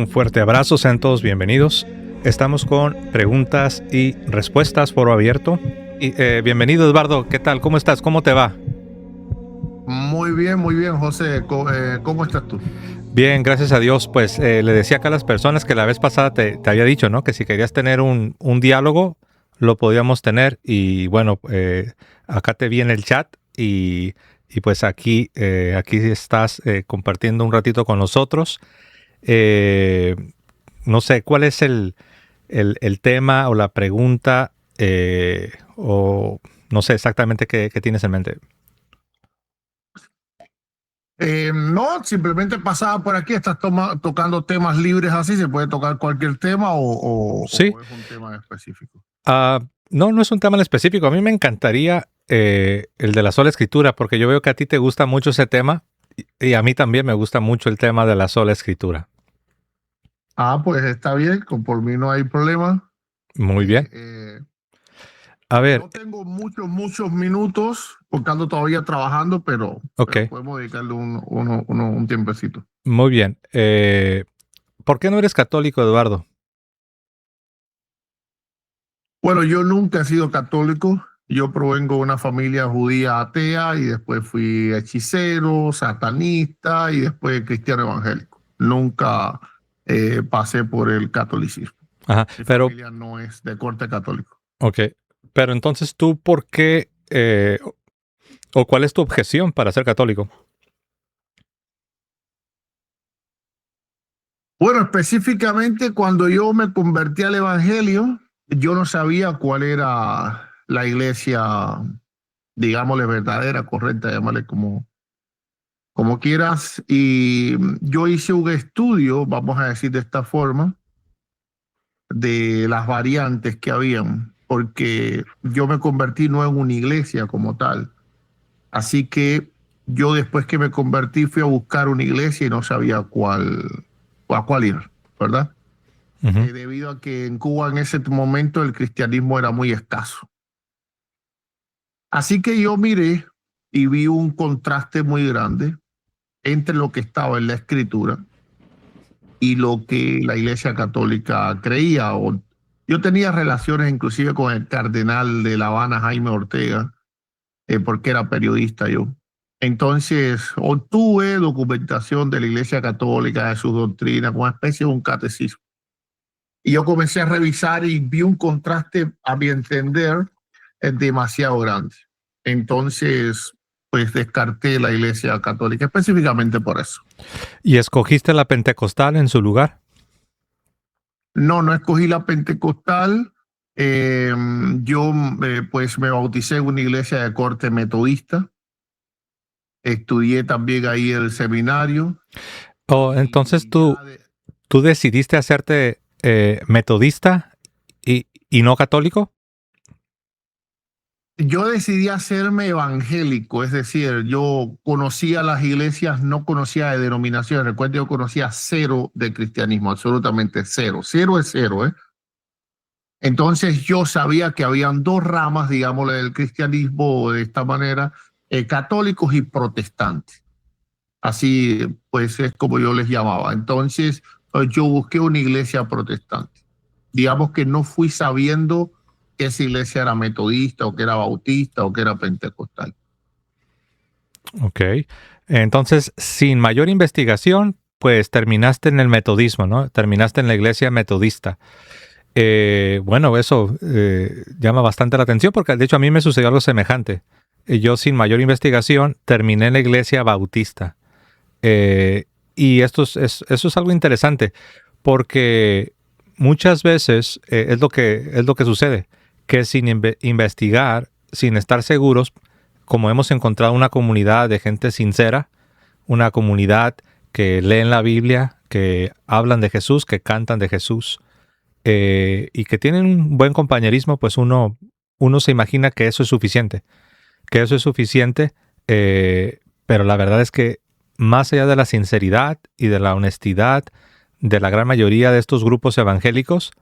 Un fuerte abrazo, sean todos bienvenidos. Estamos con preguntas y respuestas, foro abierto. Y, bienvenido, Eduardo. ¿Qué tal? ¿Cómo estás? ¿Cómo te va? Muy bien, José. ¿Cómo estás tú? Bien, gracias a Dios. Pues le decía acá a las personas que la vez pasada te había dicho, ¿no? Que si querías tener un diálogo, lo podíamos tener. Y bueno, acá te vi en el chat y pues aquí estás compartiendo un ratito con nosotros. No sé, ¿cuál es el tema o la pregunta o no sé exactamente qué tienes en mente? No, simplemente pasaba por aquí, estás tocando temas libres así, se puede tocar cualquier tema Sí. o es un tema específico. No es un tema en específico. A mí me encantaría el de la sola escritura, porque yo veo que a ti te gusta mucho ese tema y a mí también me gusta mucho el tema de la sola escritura. Pues está bien, por mí no hay problema. Muy bien. A ver, No tengo muchos minutos porque ando todavía trabajando, pero podemos dedicarle un tiempecito. Muy bien. ¿Por qué no eres católico, Eduardo? Bueno, yo nunca he sido católico. Yo provengo de una familia judía atea y después fui hechicero, satanista y después cristiano evangélico. Nunca pasé por el catolicismo. Ajá, Mi pero familia no es de corte católico. ok. Pero entonces tú, ¿por qué o cuál es tu objeción para ser católico? Bueno, específicamente cuando yo me convertí al evangelio, yo no sabía cuál era la iglesia, digámosle verdadera, correcta, llámale como quieras. Y yo hice un estudio, vamos a decir de esta forma, de las variantes que habían, porque yo me convertí no en una iglesia como tal. Así que yo después que me convertí fui a buscar una iglesia y no sabía a cuál ir, ¿verdad? Debido a que en Cuba en ese momento el cristianismo era muy escaso. Así que yo miré y vi un contraste muy grande entre lo que estaba en la escritura y lo que la Iglesia Católica creía. Yo tenía relaciones inclusive con el cardenal de La Habana, Jaime Ortega, porque era periodista yo. Entonces obtuve documentación de la Iglesia Católica, de sus doctrinas, como una especie de un catecismo. Y yo comencé a revisar y vi un contraste, a mi entender, demasiado grande. Entonces, pues descarté la Iglesia Católica específicamente por eso. ¿Y escogiste la pentecostal en su lugar? No escogí la pentecostal. Yo pues me bauticé en una iglesia de corte metodista. Estudié también ahí el seminario. Entonces tú decidiste hacerte metodista y no católico. Yo decidí hacerme evangélico, es decir, yo conocía las iglesias, no conocía de denominaciones. Recuerdo, yo conocía cero de cristianismo, absolutamente cero. Cero es cero, ¿eh? Entonces yo sabía que habían dos ramas, digámosle, del cristianismo de esta manera, católicos y protestantes. Así pues es como yo les llamaba. Entonces yo busqué una iglesia protestante. Digamos que no fui sabiendo que esa iglesia era metodista o que era bautista o que era pentecostal. Ok. Entonces, sin mayor investigación, pues terminaste en el metodismo, ¿no? Terminaste en la iglesia metodista. Bueno, eso llama bastante la atención porque de hecho a mí me sucedió algo semejante. Yo sin mayor investigación terminé en la iglesia bautista. Y eso es algo interesante porque muchas veces es lo que sucede, que sin investigar, sin estar seguros, como hemos encontrado una comunidad de gente sincera, una comunidad que leen la Biblia, que hablan de Jesús, que cantan de Jesús, y que tienen un buen compañerismo, pues uno se imagina que eso es suficiente. Pero la verdad es que más allá de la sinceridad y de la honestidad de la gran mayoría de estos grupos evangélicos,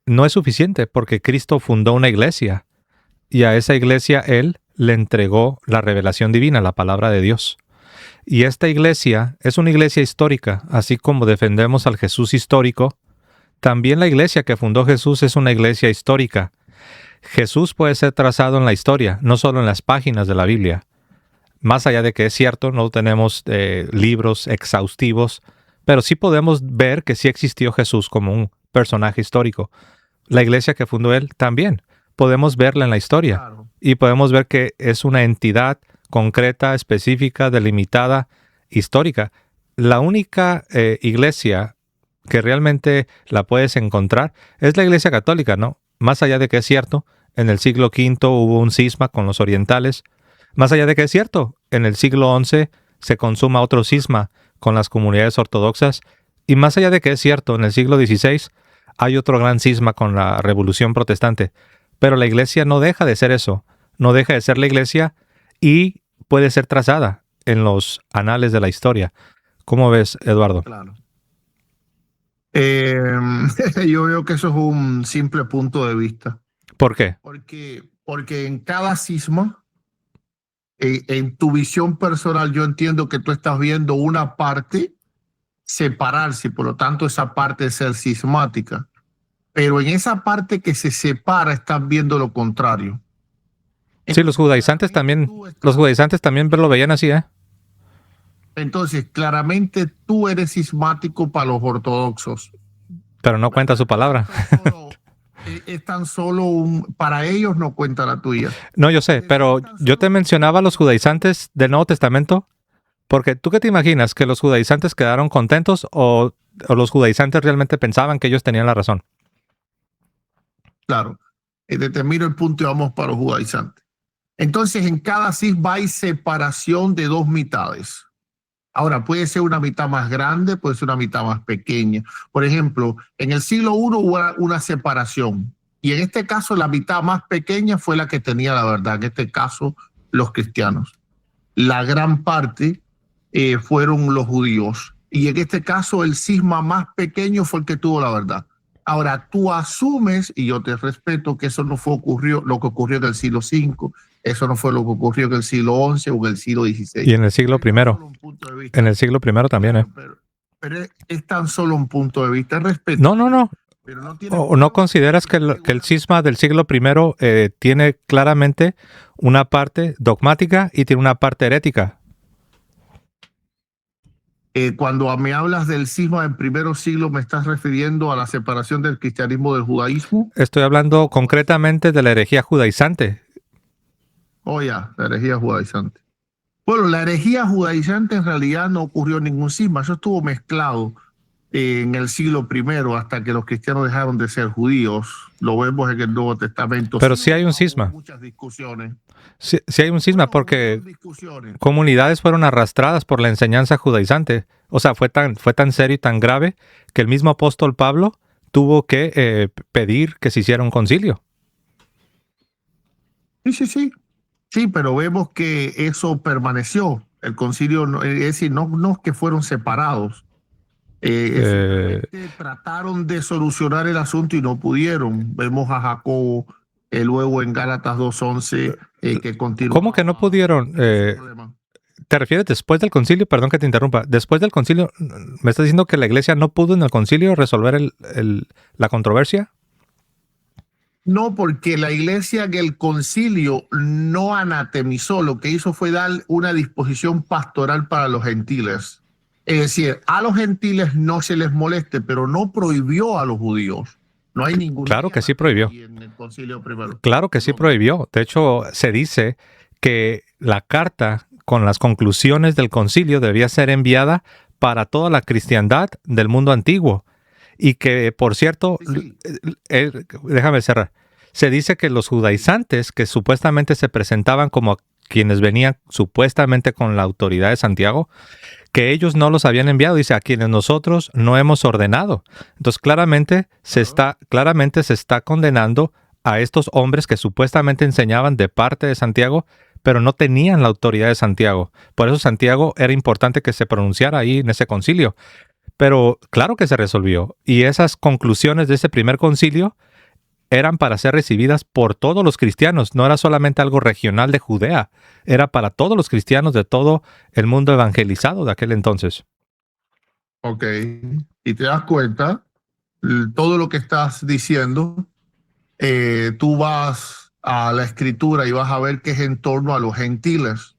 no es suficiente porque Cristo fundó una iglesia y a esa iglesia Él le entregó la revelación divina, la palabra de Dios. Y esta iglesia es una iglesia histórica, así como defendemos al Jesús histórico. También la iglesia que fundó Jesús es una iglesia histórica. Jesús puede ser trazado en la historia, no solo en las páginas de la Biblia. Más allá de que es cierto, no tenemos libros exhaustivos, pero sí podemos ver que sí existió Jesús como un personaje histórico. La iglesia que fundó él también. Podemos verla en la historia. Claro. Y podemos ver que es una entidad concreta, específica, delimitada, histórica. La única iglesia que realmente la puedes encontrar es la iglesia católica, ¿no? Más allá de que es cierto, en el siglo V hubo un cisma con los orientales. Más allá de que es cierto, en el siglo XI se consuma otro cisma con las comunidades ortodoxas. Y más allá de que es cierto, en el siglo XVI hay otro gran cisma con la Revolución Protestante. Pero la iglesia no deja de ser eso. No deja de ser la iglesia y puede ser trazada en los anales de la historia. ¿Cómo ves, Eduardo? Claro. Yo veo que eso es un simple punto de vista. ¿Por qué? Porque en cada cisma, en tu visión personal, yo entiendo que tú estás viendo una parte separarse, por lo tanto esa parte es ser cismática. Pero en esa parte que se separa están viendo lo contrario. Sí, los judaizantes también lo veían así, ¿eh? Entonces, claramente tú eres cismático para los ortodoxos. Pero no cuenta su palabra. Es tan solo para ellos no cuenta la tuya. No, yo sé, pero yo te mencionaba a los judaizantes del Nuevo Testamento, porque ¿tú qué te imaginas? ¿Que los judaizantes quedaron contentos o los judaizantes realmente pensaban que ellos tenían la razón? Claro, determino el punto y vamos para los judaizantes. Entonces, en cada cisma hay separación de dos mitades. Ahora, puede ser una mitad más grande, puede ser una mitad más pequeña. Por ejemplo, en el siglo I hubo una separación. Y en este caso, la mitad más pequeña fue la que tenía la verdad. En este caso, los cristianos. La gran parte fueron los judíos. Y en este caso, el cisma más pequeño fue el que tuvo la verdad. Ahora, tú asumes, y yo te respeto, que eso no fue lo que ocurrió en el siglo V, eso no fue lo que ocurrió en el siglo XI o en el siglo XVI. Y en el siglo I. En el siglo I también, ¿eh? Pero es tan solo un punto de vista. Respeto. No. Pero ¿No consideras que el cisma del siglo I tiene claramente una parte dogmática y tiene una parte herética? Cuando me hablas del cisma del primer siglo, ¿me estás refiriendo a la separación del cristianismo del judaísmo? Estoy hablando concretamente de la herejía judaizante. La herejía judaizante. Bueno, la herejía judaizante en realidad no ocurrió ningún cisma, eso estuvo mezclado en el siglo I hasta que los cristianos dejaron de ser judíos. Lo vemos en el Nuevo Testamento. Pero sí hay un cisma. Muchas discusiones. Sí hay un cisma porque comunidades fueron arrastradas por la enseñanza judaizante. O sea, fue tan serio y tan grave que el mismo apóstol Pablo tuvo que pedir que se hiciera un concilio. Sí. Sí, pero vemos que eso permaneció. El concilio, es decir, no es que fueron separados. Trataron de solucionar el asunto y no pudieron. Vemos a Jacobo luego en Gálatas 2:11 que continuó. ¿Cómo que no pudieron? ¿Te refieres después del concilio? Perdón que te interrumpa. Después del concilio, ¿me estás diciendo que la iglesia no pudo en el concilio resolver la controversia? No, porque la iglesia en el concilio no anatemizó, lo que hizo fue dar una disposición pastoral para los gentiles. Es decir, a los gentiles no se les moleste, pero no prohibió a los judíos. No hay ningún. Claro que sí prohibió. En el concilio primero. Claro que sí prohibió. De hecho, se dice que la carta con las conclusiones del concilio debía ser enviada para toda la cristiandad del mundo antiguo. Y que, por cierto, déjame cerrar. Se dice que los judaizantes, que supuestamente se presentaban como quienes venían supuestamente con la autoridad de Santiago, que ellos no los habían enviado, dice, a quienes nosotros no hemos ordenado. Entonces, claramente se está condenando a estos hombres que supuestamente enseñaban de parte de Santiago, pero no tenían la autoridad de Santiago. Por eso Santiago era importante que se pronunciara ahí en ese concilio. Pero claro que se resolvió. Y esas conclusiones de ese primer concilio eran para ser recibidas por todos los cristianos. No era solamente algo regional de Judea, era para todos los cristianos de todo el mundo evangelizado de aquel entonces. Ok. Y te das cuenta, todo lo que estás diciendo, tú vas a la escritura y vas a ver que es en torno a los gentiles.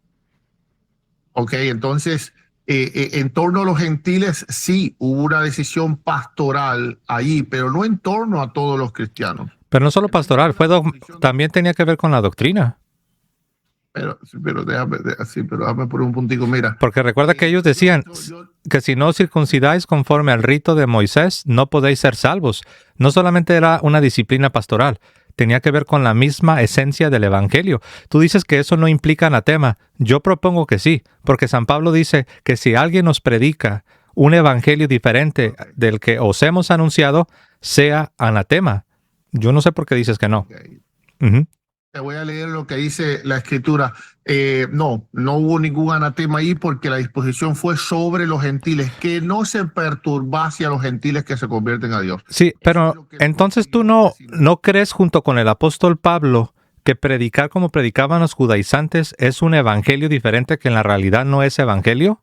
Ok, entonces, en torno a los gentiles sí hubo una decisión pastoral allí, pero no en torno a todos los cristianos. Pero no solo pastoral, también tenía que ver con la doctrina. Pero déjame poner un puntico, mira. Porque recuerda que ellos decían que si no circuncidáis conforme al rito de Moisés, no podéis ser salvos. No solamente era una disciplina pastoral, tenía que ver con la misma esencia del evangelio. Tú dices que eso no implica anatema. Yo propongo que sí, porque San Pablo dice que si alguien nos predica un evangelio diferente del que os hemos anunciado, sea anatema. Yo no sé por qué dices que no. Okay. Uh-huh. Te voy a leer lo que dice la escritura. No hubo ningún anatema ahí porque la disposición fue sobre los gentiles, que no se perturbase a los gentiles que se convierten a Dios. Sí, pero entonces tú no crees junto con el apóstol Pablo que predicar como predicaban los judaizantes es un evangelio diferente que en la realidad no es evangelio.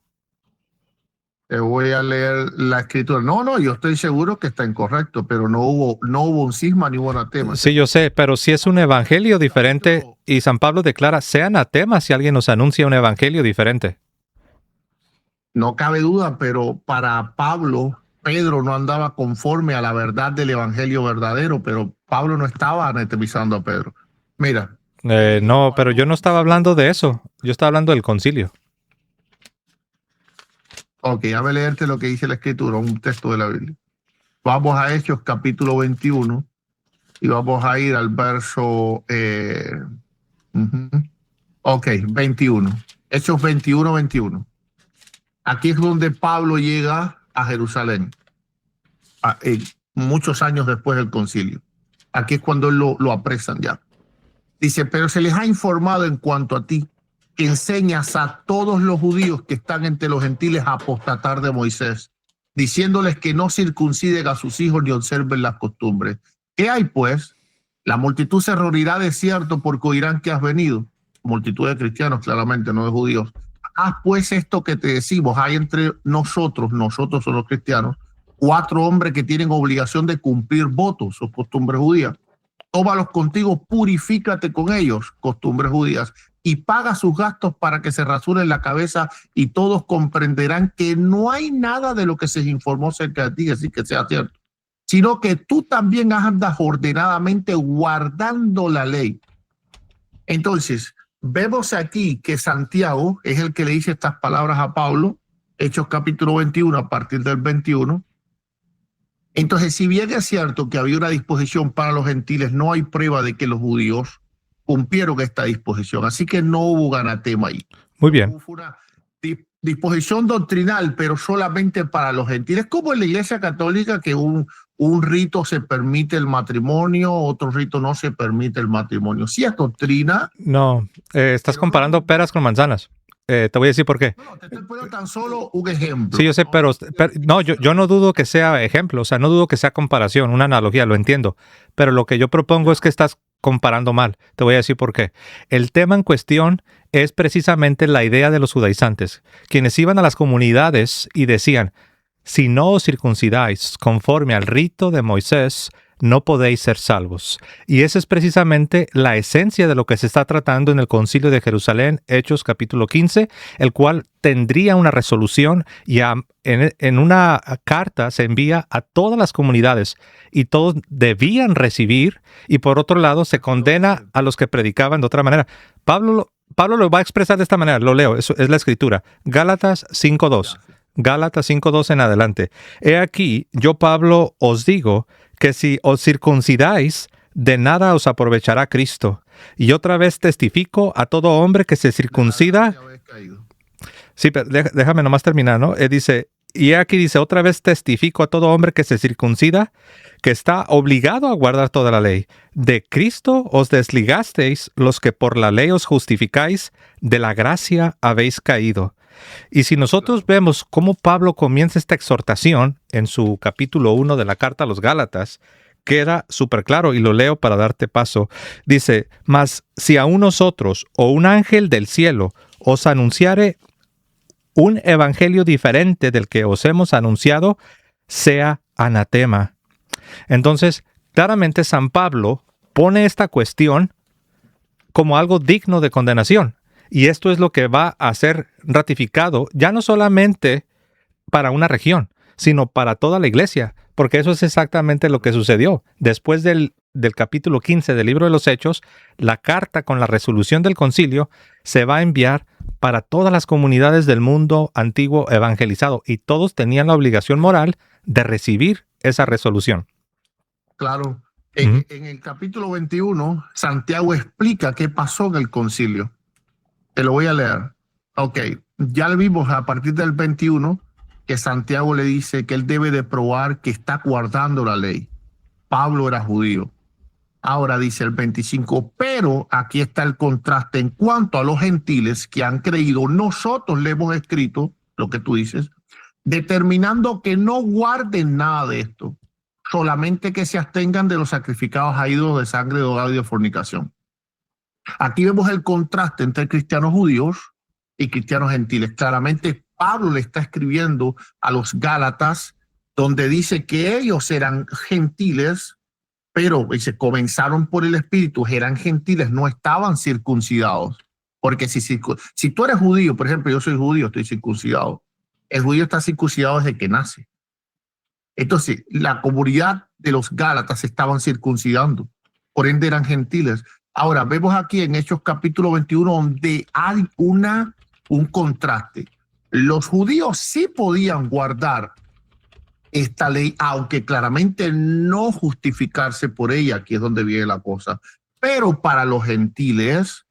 Te voy a leer la escritura. No, yo estoy seguro que está incorrecto, pero no hubo un cisma ni hubo anatema. Sí, yo sé, pero si es un evangelio diferente y San Pablo declara, sea anatema si alguien nos anuncia un evangelio diferente. No cabe duda, pero para Pedro no andaba conforme a la verdad del evangelio verdadero, pero Pablo no estaba anatemizando a Pedro. Mira. No, pero yo no estaba hablando de eso. Yo estaba hablando del concilio. Ok, déjame leerte lo que dice la escritura, un texto de la Biblia. Vamos a Hechos capítulo 21 y vamos a ir al verso 21. Hechos 21. Aquí es donde Pablo llega a Jerusalén, muchos años después del concilio. Aquí es cuando lo apresan ya. Dice, pero se les ha informado en cuanto a ti, que enseñas a todos los judíos que están entre los gentiles a apostatar de Moisés, diciéndoles que no circunciden a sus hijos ni observen las costumbres. ¿Qué hay pues? La multitud se reunirá de cierto porque oirán que has venido. Multitud de cristianos, claramente, no de judíos. Haz pues esto que te decimos, hay entre nosotros son los cristianos, 4 hombres que tienen obligación de cumplir votos o costumbres judías. Tómalos contigo, purifícate con ellos, costumbres judías, y paga sus gastos para que se rasuren la cabeza y todos comprenderán que no hay nada de lo que se informó acerca de ti, así que sea cierto, sino que tú también andas ordenadamente guardando la ley. Entonces, vemos aquí que Santiago es el que le dice estas palabras a Pablo, Hechos capítulo 21, a partir del 21. Entonces, si bien es cierto que había una disposición para los gentiles, no hay prueba de que los judíos cumplieron esta disposición. Así que no hubo anatema ahí. Muy bien. Fue una disposición doctrinal, pero solamente para los gentiles, como en la Iglesia Católica, que un rito se permite el matrimonio, otro rito no se permite el matrimonio. Sí es doctrina. No, estás comparando peras con manzanas. Te voy a decir por qué. No, te estoy poniendo tan solo un ejemplo. Sí, yo sé, pero no, yo no dudo que sea ejemplo, o sea, no dudo que sea comparación, una analogía, lo entiendo. Pero lo que yo propongo es que estás comparando mal. Te voy a decir por qué. El tema en cuestión es precisamente la idea de los judaizantes, quienes iban a las comunidades y decían, si no os circuncidáis conforme al rito de Moisés, no podéis ser salvos. Y esa es precisamente la esencia de lo que se está tratando en el Concilio de Jerusalén, Hechos capítulo 15, el cual tendría una resolución y en una carta se envía a todas las comunidades y todos debían recibir, y por otro lado se condena a los que predicaban de otra manera. Pablo lo va a expresar de esta manera, lo leo, eso es la escritura, Gálatas 5:2. Gálatas 5:2 en adelante. He aquí, yo Pablo os digo que si os circuncidáis, de nada os aprovechará Cristo. Y otra vez testifico a todo hombre que se circuncida. Sí, pero déjame nomás terminar, ¿no? Dice, y aquí dice, otra vez testifico a todo hombre que se circuncida, que está obligado a guardar toda la ley. De Cristo os desligasteis los que por la ley os justificáis, de la gracia habéis caído. Y si nosotros vemos cómo Pablo comienza esta exhortación en su capítulo 1 de la carta a los Gálatas, queda súper claro y lo leo para darte paso. Dice, mas si a nosotros o un ángel del cielo os anunciare un evangelio diferente del que os hemos anunciado, sea anatema. Entonces, claramente San Pablo pone esta cuestión como algo digno de condenación. Y esto es lo que va a ser ratificado ya no solamente para una región, sino para toda la iglesia, porque eso es exactamente lo que sucedió. Después del capítulo 15 del libro de los Hechos, la carta con la resolución del concilio se va a enviar para todas las comunidades del mundo antiguo evangelizado, y todos tenían la obligación moral de recibir esa resolución. Claro. En el capítulo 21, Santiago explica qué pasó en el concilio. Te lo voy a leer. Ok, ya le vimos a partir del 21 que Santiago le dice que él debe de probar que está guardando la ley. Pablo era judío. Ahora dice el 25, pero aquí está el contraste en cuanto a los gentiles que han creído. Nosotros le hemos escrito, lo que tú dices, determinando que no guarden nada de esto, solamente que se abstengan de los sacrificados a ídolos de sangre, de drogado y de fornicación. Aquí vemos el contraste entre cristianos judíos y cristianos gentiles. Claramente Pablo le está escribiendo a los Gálatas, donde dice que ellos eran gentiles, pero dice, comenzaron por el Espíritu, eran gentiles, no estaban circuncidados. Porque si tú eres judío, por ejemplo, yo soy judío, estoy circuncidado. El judío está circuncidado desde que nace. Entonces, la comunidad de los Gálatas estaban circuncidando, por ende eran gentiles. Ahora, vemos aquí en Hechos capítulo 21 donde hay un contraste. Los judíos sí podían guardar esta ley, aunque claramente no justificarse por ella, aquí es donde viene la cosa. Pero para los gentiles,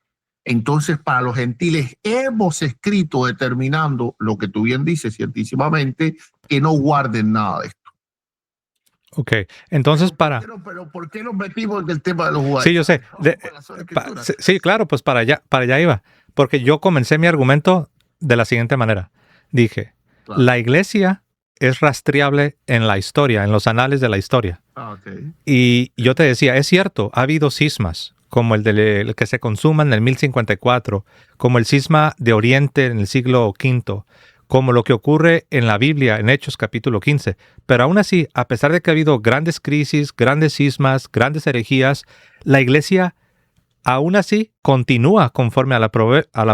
entonces para los gentiles hemos escrito determinando lo que tú bien dices ciertísimamente, que no guarden nada de esto. Ok, entonces pero ¿por qué nos metimos en el tema de los judíos? Sí, yo sé. Sí, claro, pues para allá iba. Porque yo comencé mi argumento de la siguiente manera. Dije, claro, la iglesia es rastreable en la historia, en los anales de la historia. Okay. Y yo te decía, es cierto, ha habido cismas, como el que se consuma en el 1054, como el cisma de Oriente en el siglo V, como lo que ocurre en la Biblia, en Hechos capítulo 15. Pero aún así, a pesar de que ha habido grandes crisis, grandes cismas, grandes herejías, la iglesia aún así continúa conforme a la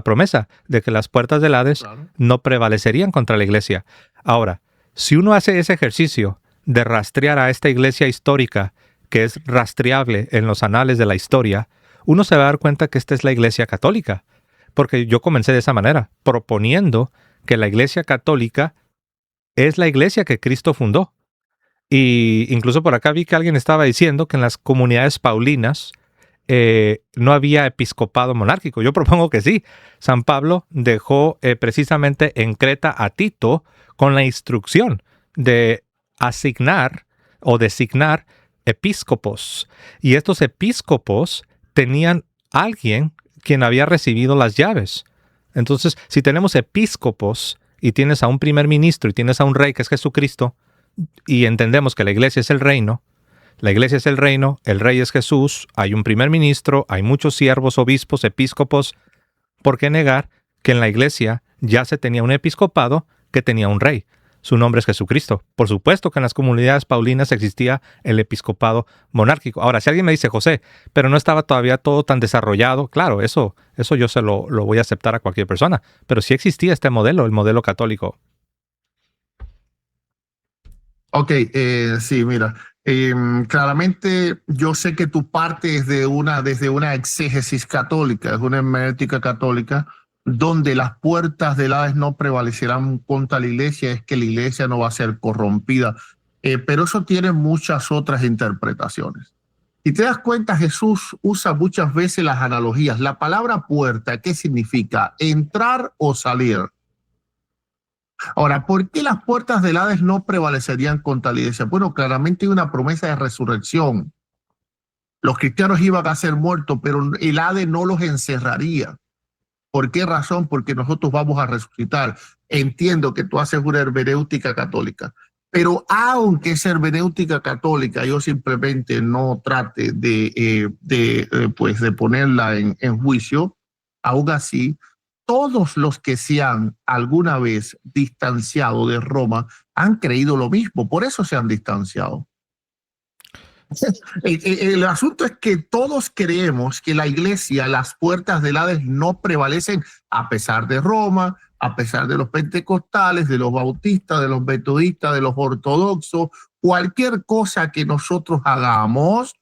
promesa de que las puertas del Hades, claro, no prevalecerían contra la iglesia. Ahora, si uno hace ese ejercicio de rastrear a esta iglesia histórica, que es rastreable en los anales de la historia, uno se va a dar cuenta que esta es la iglesia católica. Porque yo comencé de esa manera, proponiendo que la iglesia católica es la iglesia que Cristo fundó. Y incluso por acá vi que alguien estaba diciendo que en las comunidades paulinas no había episcopado monárquico. Yo propongo que sí. San Pablo dejó precisamente en Creta a Tito con la instrucción de asignar o designar episcopos. Y estos episcopos tenían alguien quien había recibido las llaves. Entonces, si tenemos episcopos y tienes a un primer ministro y tienes a un rey que es Jesucristo, y entendemos que la iglesia es el reino, el rey es Jesús, hay un primer ministro, hay muchos siervos, obispos, episcopos, ¿por qué negar que en la iglesia ya se tenía un episcopado que tenía un rey? Su nombre es Jesucristo. Por supuesto que en las comunidades paulinas existía el episcopado monárquico. Ahora, si alguien me dice, José, pero no estaba todavía todo tan desarrollado, claro, eso yo se lo voy a aceptar a cualquier persona. Pero sí existía este modelo, el modelo católico. Ok, sí, mira, claramente yo sé que tu parte es desde una exégesis católica, es una hermenéutica católica, donde las puertas del Hades no prevalecerán contra la iglesia, es que la iglesia no va a ser corrompida, pero eso tiene muchas otras interpretaciones. Si te das cuenta, Jesús usa muchas veces las analogías. La palabra puerta, ¿qué significa? Entrar o salir. Ahora, ¿por qué las puertas del Hades no prevalecerían contra la iglesia? Bueno, claramente hay una promesa de resurrección. Los cristianos iban a ser muertos, pero el Hades no los encerraría. ¿Por qué razón? Porque nosotros vamos a resucitar. Entiendo que tú haces una hermenéutica católica, Pero aunque es hermenéutica católica, yo simplemente no trate pues de ponerla en juicio, aún así, todos los que se han alguna vez distanciado de Roma han creído lo mismo, por eso se han distanciado. El asunto es que todos creemos que la iglesia, las puertas del Hades no prevalecen a pesar de Roma, a pesar de los pentecostales, de los bautistas, de los metodistas, de los ortodoxos, cualquier cosa que nosotros hagamos,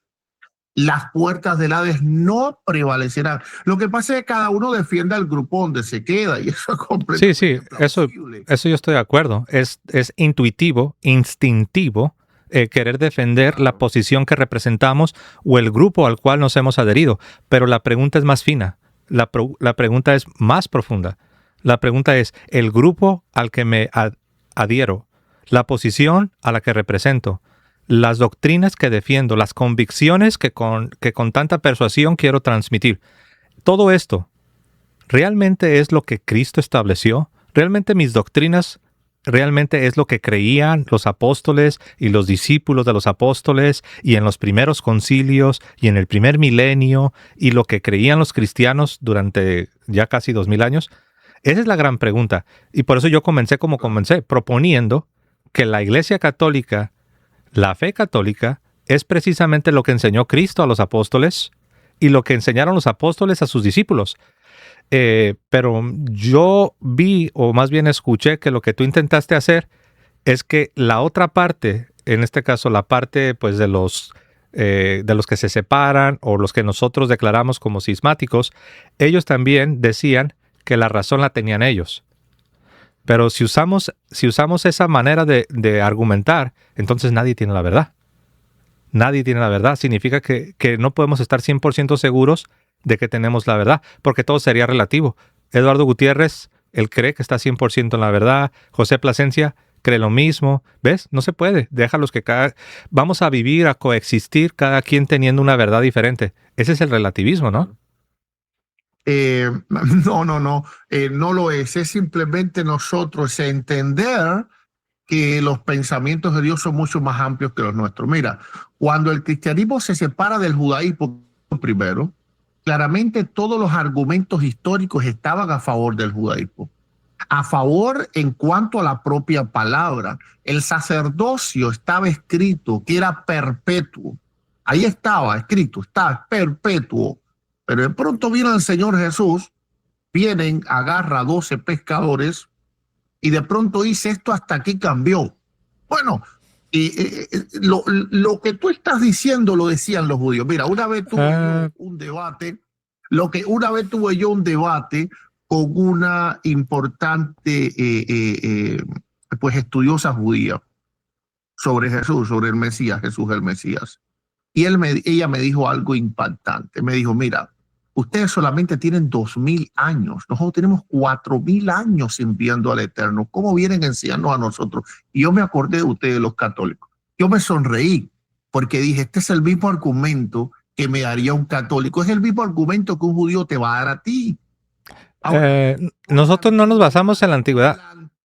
las puertas del Hades no prevalecerán. Lo que pasa es que cada uno defiende al grupo donde se queda y eso es completamente Sí, eso yo estoy de acuerdo. Es intuitivo, instintivo, querer defender la posición que representamos o el grupo al cual nos hemos adherido. Pero la pregunta es más fina, la pregunta es más profunda. La pregunta es, ¿el grupo al que me adhiero, la posición a la que represento, las doctrinas que defiendo, las convicciones que con tanta persuasión quiero transmitir, todo esto realmente es lo que Cristo estableció? ¿Realmente mis doctrinas realmente es lo que creían los apóstoles y los discípulos de los apóstoles y en los primeros concilios y en el primer milenio y lo que creían los cristianos durante ya casi 2000 años? Esa es la gran pregunta. Y por eso yo comencé como comencé, proponiendo que la Iglesia Católica, la fe católica, es precisamente lo que enseñó Cristo a los apóstoles y lo que enseñaron los apóstoles a sus discípulos. Pero yo vi, o más bien escuché, que lo que tú intentaste hacer es que la otra parte, en este caso la parte pues de los que se separan o los que nosotros declaramos como cismáticos, ellos también decían que la razón la tenían ellos. Pero si usamos esa manera de argumentar, entonces nadie tiene la verdad. Nadie tiene la verdad. Significa que no podemos estar 100% seguros de que tenemos la verdad, porque todo sería relativo. Eduardo Gutiérrez, él cree que está 100% en la verdad. José Plasencia cree lo mismo. ¿Ves? No se puede. Déjalos que vamos a vivir, a coexistir, cada quien teniendo una verdad diferente. Ese es el relativismo, ¿no? No, no lo es. Es simplemente nosotros entender que los pensamientos de Dios son mucho más amplios que los nuestros. Mira, cuando el cristianismo se separa del judaísmo primero, claramente todos los argumentos históricos estaban a favor del judaísmo. A favor en cuanto a la propia palabra. El sacerdocio estaba escrito que era perpetuo. Ahí estaba escrito, está perpetuo. Pero de pronto viene el Señor Jesús, vienen, agarra a 12 pescadores y de pronto dice, esto hasta aquí cambió. Bueno, lo que tú estás diciendo lo decían los judíos. Mira, una vez tuve yo un debate, un debate con una importante pues estudiosa judía sobre Jesús, sobre el Mesías, Jesús el Mesías. Y ella me dijo algo impactante. Me dijo, mira, ustedes solamente tienen 2000 años. Nosotros tenemos 4000 años enviando al Eterno. ¿Cómo vienen a enseñarnos a nosotros? Y yo me acordé de ustedes, los católicos. Yo me sonreí porque dije, este es el mismo argumento que me daría un católico. Es el mismo argumento que un judío te va a dar a ti. Ahora, nosotros no nos basamos en la antigüedad.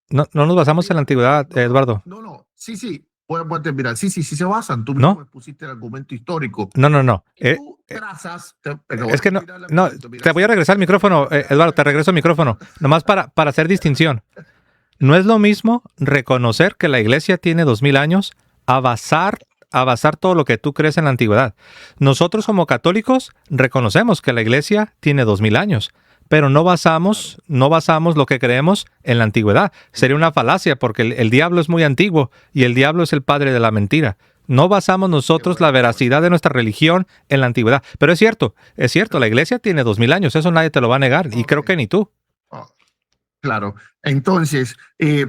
No nos basamos en la antigüedad, Eduardo. No. Sí. Voy a terminar. Sí, se basan. Tú mismo pusiste el argumento histórico. No. Tú trazas. Es que no. Te voy a regresar el micrófono, Eduardo. Te regreso el micrófono. Nomás para hacer distinción. No es lo mismo reconocer que la iglesia tiene 2000 años a basar todo lo que tú crees en la antigüedad. Nosotros como católicos reconocemos que la iglesia tiene 2000 años. Pero no basamos lo que creemos en la antigüedad. Sería una falacia porque el diablo es muy antiguo y el diablo es el padre de la mentira. No basamos nosotros la veracidad de nuestra religión en la antigüedad. Pero es cierto, la iglesia tiene 2000 años, eso nadie te lo va a negar y creo que ni tú. Claro, entonces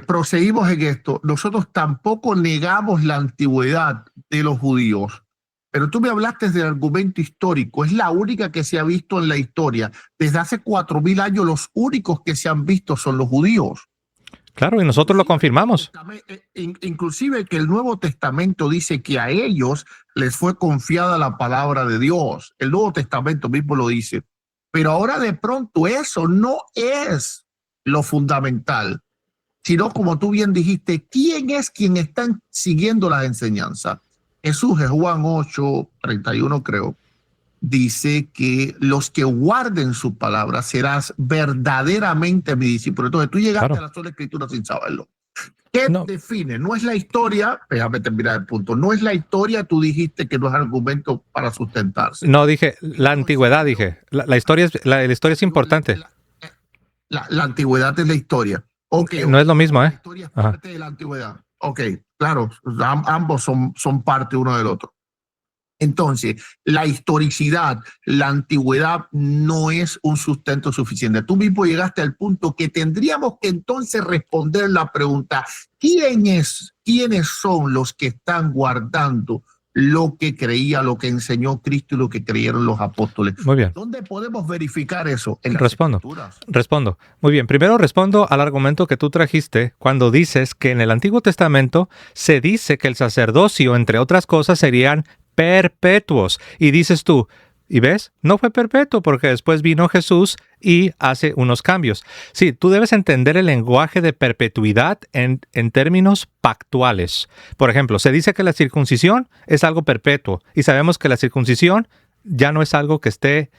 proseguimos en esto. Nosotros tampoco negamos la antigüedad de los judíos. Pero tú me hablaste del argumento histórico, es la única que se ha visto en la historia. Desde hace 4000 años los únicos que se han visto son los judíos. Claro, y nosotros lo confirmamos. Inclusive que el Nuevo Testamento dice que a ellos les fue confiada la palabra de Dios. El Nuevo Testamento mismo lo dice. Pero ahora de pronto eso no es lo fundamental. sino como tú bien dijiste, ¿quién es quien está siguiendo las enseñanzas? Jesús, en Juan 8:31 creo, dice que los que guarden su palabra serás verdaderamente mi discípulo. Entonces tú llegaste a la sola escritura sin saberlo. ¿Qué define? No es la historia, déjame terminar el punto, no es la historia, tú dijiste que no es argumento para sustentarse. No, dije la antigüedad, dije. La historia es importante. La antigüedad es la historia. Okay, no es lo mismo, La historia es parte de la antigüedad. Ok, claro, ambos son parte uno del otro. Entonces, la historicidad, la antigüedad no es un sustento suficiente. Tú mismo llegaste al punto que tendríamos que entonces responder la pregunta, ¿quiénes son los que están guardando lo que creía, lo que enseñó Cristo y lo que creyeron los apóstoles? Muy bien. ¿Dónde podemos verificar eso? En las Escrituras. Respondo. Muy bien. Primero respondo al argumento que tú trajiste cuando dices que en el Antiguo Testamento se dice que el sacerdocio, entre otras cosas, serían perpetuos. Y dices tú, ¿y ves? No fue perpetuo porque después vino Jesús y hace unos cambios. Sí, tú debes entender el lenguaje de perpetuidad en términos pactuales. Por ejemplo, se dice que la circuncisión es algo perpetuo y sabemos que la circuncisión ya no es algo que esté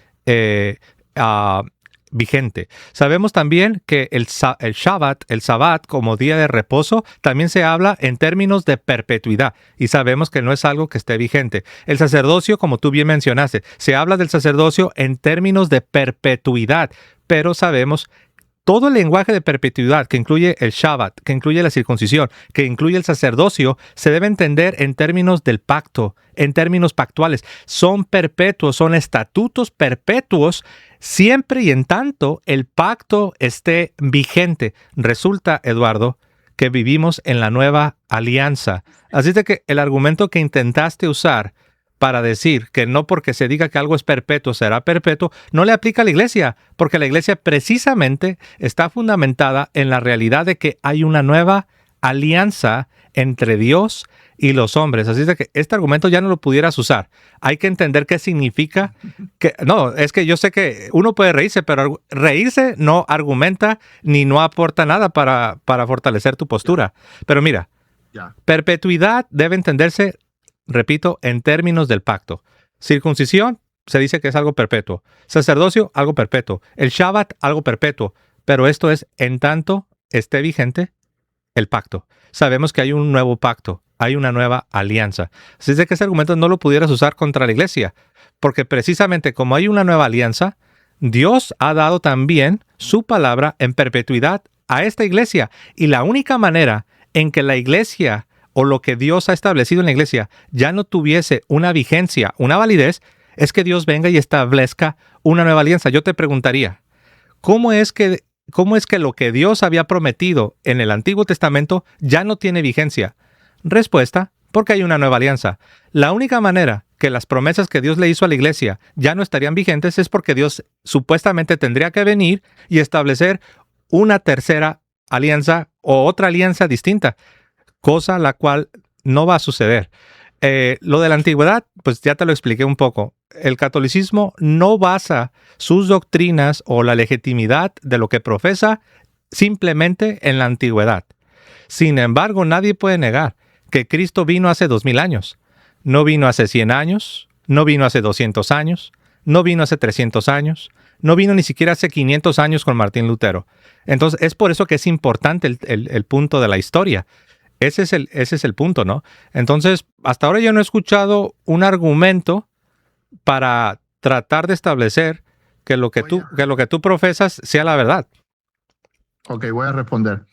vigente. Sabemos también que el Shabbat, el Sabbat como día de reposo, también se habla en términos de perpetuidad y sabemos que no es algo que esté vigente. El sacerdocio, como tú bien mencionaste, se habla del sacerdocio en términos de perpetuidad, pero sabemos todo el lenguaje de perpetuidad que incluye el Shabbat, que incluye la circuncisión, que incluye el sacerdocio, se debe entender en términos del pacto, en términos pactuales. Son perpetuos, son estatutos perpetuos, siempre y en tanto el pacto esté vigente. Resulta, Eduardo, que vivimos en la nueva alianza. Así de que el argumento que intentaste usar para decir que no porque se diga que algo es perpetuo será perpetuo, no le aplica a la iglesia, porque la iglesia precisamente está fundamentada en la realidad de que hay una nueva alianza entre Dios y los hombres. Así es que este argumento ya no lo pudieras usar. Hay que entender qué significa. No, es que yo sé que uno puede reírse, pero reírse no argumenta ni no aporta nada para fortalecer tu postura. Pero mira, perpetuidad debe entenderse, repito, en términos del pacto. Circuncisión se dice que es algo perpetuo. Sacerdocio, algo perpetuo. El Shabbat, algo perpetuo. Pero esto es en tanto esté vigente el pacto. Sabemos que hay un nuevo pacto, hay una nueva alianza. Así es que ese argumento no lo pudieras usar contra la iglesia, porque precisamente como hay una nueva alianza, Dios ha dado también su palabra en perpetuidad a esta iglesia. Y la única manera en que la iglesia o lo que Dios ha establecido en la iglesia ya no tuviese una vigencia, una validez, es que Dios venga y establezca una nueva alianza. Yo te preguntaría, ¿cómo es que lo que Dios había prometido en el Antiguo Testamento ya no tiene vigencia? Respuesta, porque hay una nueva alianza. La única manera que las promesas que Dios le hizo a la iglesia ya no estarían vigentes es porque Dios supuestamente tendría que venir y establecer una tercera alianza o otra alianza distinta, cosa la cual no va a suceder. Lo de la antigüedad, pues ya te lo expliqué un poco. El catolicismo no basa sus doctrinas o la legitimidad de lo que profesa simplemente en la antigüedad. Sin embargo, nadie puede negar que Cristo vino hace 2000 años. No vino hace 100 años, no vino hace 200 años, no vino hace 300 años, no vino ni siquiera hace 500 años con Martín Lutero. Entonces, es por eso que es importante el punto de la historia. Ese es el punto, ¿no? Entonces, hasta ahora yo no he escuchado un argumento para tratar de establecer que lo que tú profesas sea la verdad. Ok, voy a responder.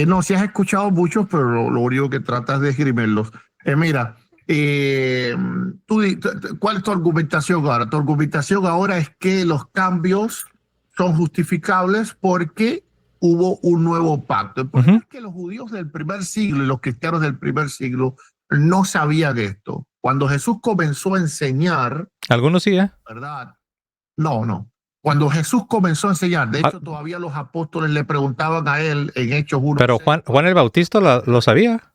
No, si has escuchado muchos, pero lo único que tratas de esgrimirlos. Mira, ¿cuál es tu argumentación ahora? Tu argumentación ahora es que los cambios son justificables porque hubo un nuevo pacto. Por eso es que los judíos del primer siglo y los cristianos del primer siglo no sabían esto. Cuando Jesús comenzó a enseñar... Algunos sí, ¿eh? ¿Verdad? No. Cuando Jesús comenzó a enseñar, de hecho todavía los apóstoles le preguntaban a él en Hechos 1. Pero Juan el Bautista lo sabía.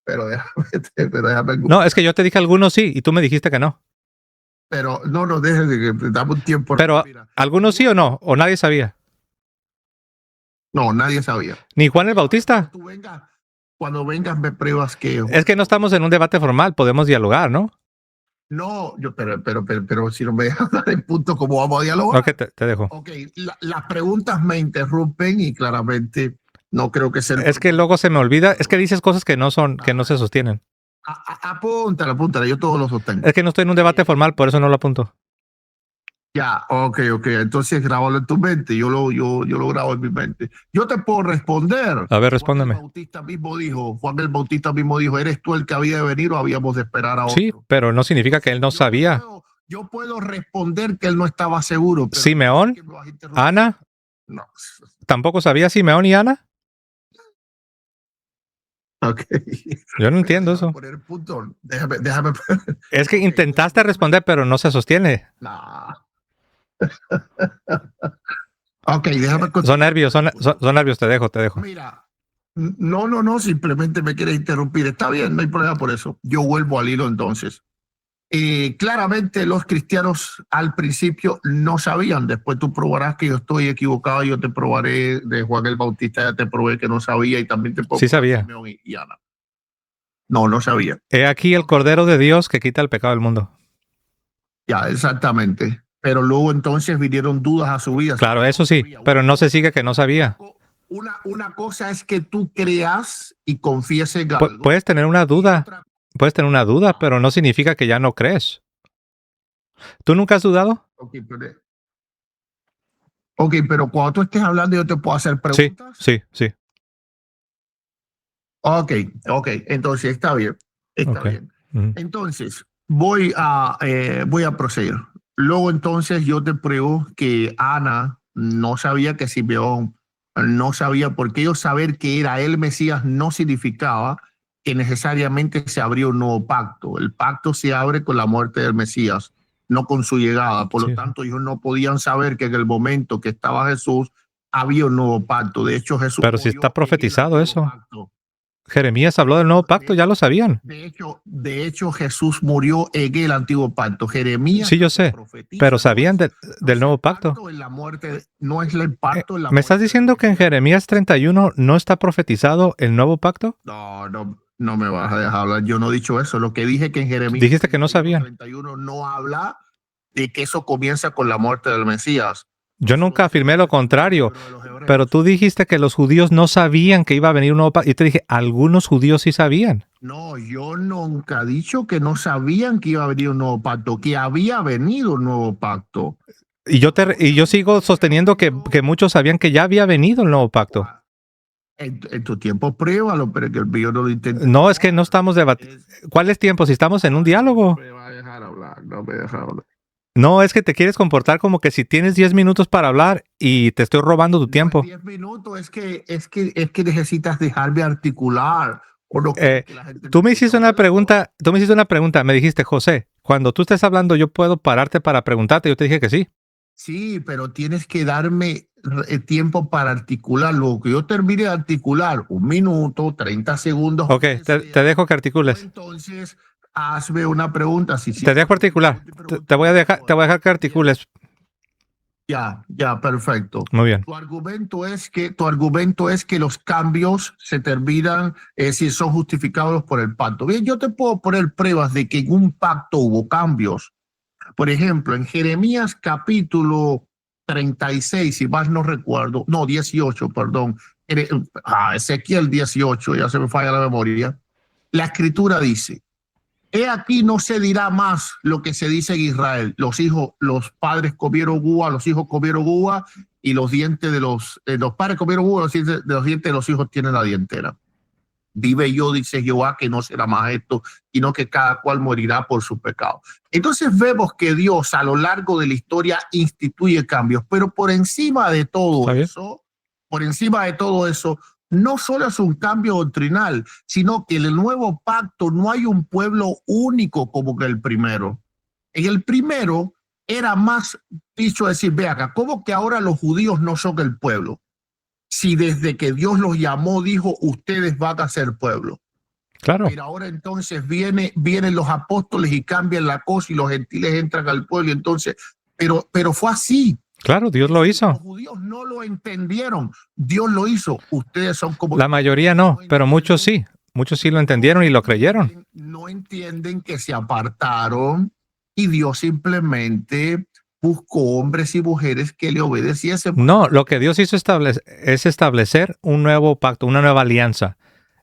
Pero déjame... No, es que yo te dije algunos sí y tú me dijiste que no. Pero no, déjame, dame un tiempo. Pero algunos sí o no, o nadie sabía. No, nadie sabía. ¿Ni Juan el Bautista? Cuando vengas me pruebas que... Es que no estamos en un debate formal, podemos dialogar, ¿no? No, pero si no me dejas dar el punto, ¿cómo vamos a dialogar? Ok, te dejo. Ok, las preguntas me interrumpen y claramente no creo que sea... Es que luego se me olvida, es que dices cosas que no se sostienen. Apúntala, yo todo lo sostengo. Es que no estoy en un debate formal, por eso no lo apunto. Ya, ok, entonces grábalo en tu mente, yo lo grabo en mi mente. Yo te puedo responder. A ver, respóndeme. Juan el Bautista mismo dijo, ¿eres tú el que había de venir o habíamos de esperar a otro? Sí, pero no significa que él no sabía. Yo puedo responder que él no estaba seguro. Pero ¿Simeón? ¿Ana? No. ¿Tampoco sabía Simeón y Ana? Ok. Yo no entiendo eso. Poner punto. Déjame. Es que intentaste responder, pero no se sostiene. No. Ok, déjame continuar. Son nervios, te dejo. Mira, no, simplemente me quieres interrumpir. Está bien, no hay problema por eso. Yo vuelvo al hilo entonces. Claramente los cristianos al principio no sabían. Después tú probarás que yo estoy equivocado. Yo te probaré de Juan el Bautista, ya te probé que no sabía y también te probé sí sabía. Simeón y Ana. No sabía. He aquí el Cordero de Dios que quita el pecado del mundo. Ya, exactamente. Pero luego entonces vinieron dudas a su vida. Claro, eso sí, pero no se sigue que no sabía. Una cosa es que tú creas y confíes en algo. Puedes tener una duda, pero no significa que ya no crees. ¿Tú nunca has dudado? Ok, pero cuando tú estés hablando yo te puedo hacer preguntas. Sí. Ok, entonces está bien. Bien. Entonces, voy a proceder. Luego entonces yo te pruebo que Ana no sabía que Simeón no sabía, porque ellos saber que era el Mesías no significaba que necesariamente se abrió un nuevo pacto. El pacto se abre con la muerte del Mesías, no con su llegada. Por lo tanto, ellos no podían saber que en el momento que estaba Jesús había un nuevo pacto. De hecho, Jesús... Pero si está profetizado eso. Jeremías habló del nuevo pacto, ya lo sabían. De hecho, Jesús murió en el antiguo pacto. Jeremías. Sí, yo sé, pero sabían del nuevo pacto. No es el pacto. ¿Me estás diciendo que en Jeremías 31 no está profetizado el nuevo pacto? No me vas a dejar hablar. Yo no he dicho eso. Lo que dije que en Jeremías dijiste que no sabían. 31 no habla de que eso comienza con la muerte del Mesías. Yo nunca afirmé lo contrario, pero tú dijiste que los judíos no sabían que iba a venir un nuevo pacto. Y te dije, algunos judíos sí sabían. No, yo nunca he dicho que no sabían que iba a venir un nuevo pacto, que había venido un nuevo pacto. Y yo sigo sosteniendo que muchos sabían que ya había venido el nuevo pacto. En tu tiempo pruébalo, pero que el mío no lo intenta. No, es que no estamos debatiendo. ¿Cuál es tiempo? Si estamos en un diálogo. No me va a dejar hablar, no me deja hablar. No, es que te quieres comportar como que si tienes 10 minutos para hablar y te estoy robando tu tiempo. 10 minutos es que necesitas dejarme articular. O no tú me hiciste una pregunta, me dijiste, José, cuando tú estés hablando yo puedo pararte para preguntarte, yo te dije que sí. Sí, pero tienes que darme tiempo para articular. Luego que yo termine de articular, 1 minuto, 30 segundos. Ok, te dejo que articules. Entonces, hazme una pregunta. Te dejo articular. Te voy a dejar que articules. Ya, perfecto. Muy bien. Tu argumento es que los cambios se terminan si son justificados por el pacto. Bien, yo te puedo poner pruebas de que en un pacto hubo cambios. Por ejemplo, en Jeremías capítulo 36, si más no recuerdo, no, 18, perdón. Ezequiel 18, ya se me falla la memoria. La escritura dice: he aquí no se dirá más lo que se dice en Israel. Los padres comieron uva, los hijos comieron uva, y los dientes de los padres comieron uva, los dientes de los hijos tienen la dientera. Vive yo, dice Jehová, que no será más esto, sino que cada cual morirá por su pecado. Entonces vemos que Dios a lo largo de la historia instituye cambios, pero por encima de todo eso, no solo es un cambio doctrinal, sino que en el nuevo pacto no hay un pueblo único como que el primero. En el primero era más dicho decir, ve acá, ¿cómo que ahora los judíos no son el pueblo? Si desde que Dios los llamó dijo, ustedes van a ser pueblo. Claro. Pero ahora entonces vienen los apóstoles y cambian la cosa y los gentiles entran al pueblo. Entonces, pero fue así. Claro, Dios lo Los hizo. judíos no lo entendieron. Dios lo hizo. Ustedes son como... La mayoría no, pero muchos sí. Muchos sí lo entendieron y lo creyeron. No entienden que se apartaron y Dios simplemente buscó hombres y mujeres que le obedeciesen. No, lo que Dios hizo es establecer un nuevo pacto, una nueva alianza.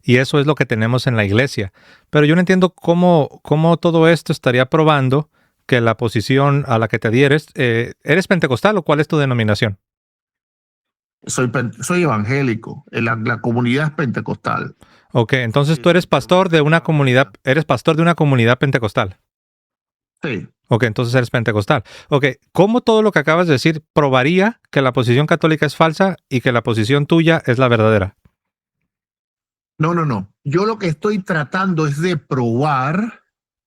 Y eso es lo que tenemos en la iglesia. Pero yo no entiendo cómo todo esto estaría probando que la posición a la que te adhieres, ¿eres pentecostal o cuál es tu denominación? Soy evangélico, la comunidad es pentecostal. Ok, entonces tú eres pastor de una comunidad pentecostal. Sí. Ok, entonces eres pentecostal. Ok, ¿cómo todo lo que acabas de decir probaría que la posición católica es falsa y que la posición tuya es la verdadera? No. Yo lo que estoy tratando es de probar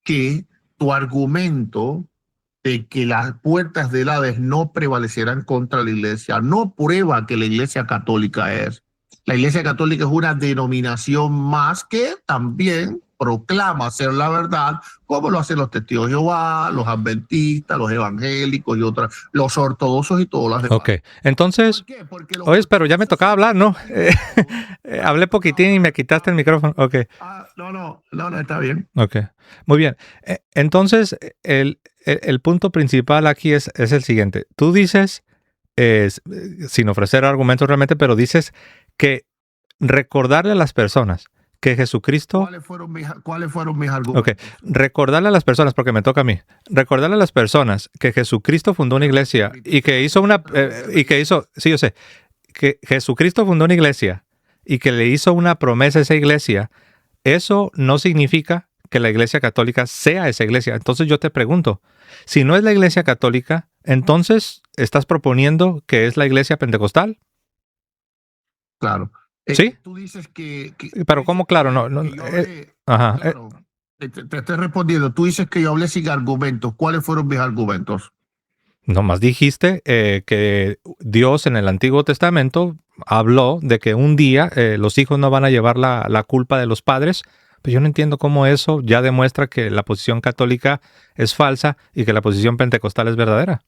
que tu argumento de que las puertas del Hades no prevalecerán contra la iglesia no prueba que la iglesia católica es. La iglesia católica es una denominación más que también proclama ser la verdad, como lo hacen los testigos de Jehová, los adventistas, los evangélicos y otras, los ortodoxos y todos los demás. Ok, entonces, ¿Por qué? Porque oye, pero ya me tocaba hablar, ¿no? Hablé poquitín y me quitaste el micrófono. Ok. No, está bien. Ok, muy bien. Entonces, el punto principal aquí es el siguiente. Tú dices, sin ofrecer argumentos realmente, pero dices que recordarle a las personas que Jesucristo... ¿Cuáles fueron mis argumentos? Ok, recordarle a las personas, porque me toca a mí, recordarle a las personas que Jesucristo fundó una iglesia y que hizo sí, yo sé, que Jesucristo fundó una iglesia y que le hizo una promesa a esa iglesia. Eso no significa que la iglesia católica sea esa iglesia. Entonces yo te pregunto, si no es la iglesia católica, entonces ¿estás proponiendo que es la iglesia pentecostal? Claro. ¿Sí? Tú dices que Pero ¿cómo? Claro, no. Ajá. Claro, te estoy respondiendo. Tú dices que yo hablé sin argumentos. ¿Cuáles fueron mis argumentos? Nomás dijiste que Dios en el Antiguo Testamento habló de que un día los hijos no van a llevar la culpa de los padres. Pues yo no entiendo cómo eso ya demuestra que la posición católica es falsa y que la posición pentecostal es verdadera.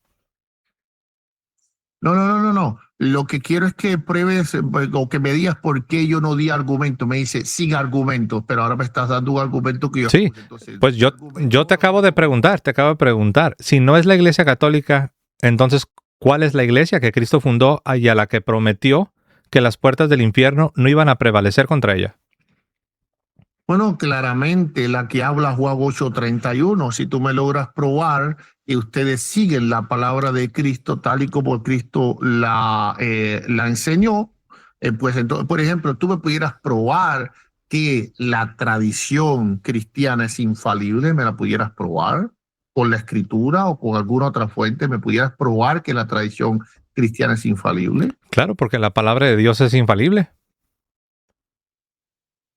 No. Lo que quiero es que pruebes o que me digas por qué yo no di argumento. Me dice sin argumentos, pero ahora me estás dando un argumento que yo... Sí, pues yo te acabo de preguntar, si no es la iglesia católica, entonces, ¿cuál es la iglesia que Cristo fundó y a la que prometió que las puertas del infierno no iban a prevalecer contra ella? Bueno, claramente la que habla Juan 8:31, si tú me logras probar que ustedes siguen la palabra de Cristo tal y como Cristo la enseñó, pues entonces, por ejemplo, tú me pudieras probar que la tradición cristiana es infalible, me la pudieras probar con la escritura o con alguna otra fuente, me pudieras probar que la tradición cristiana es infalible. Claro, porque la palabra de Dios es infalible.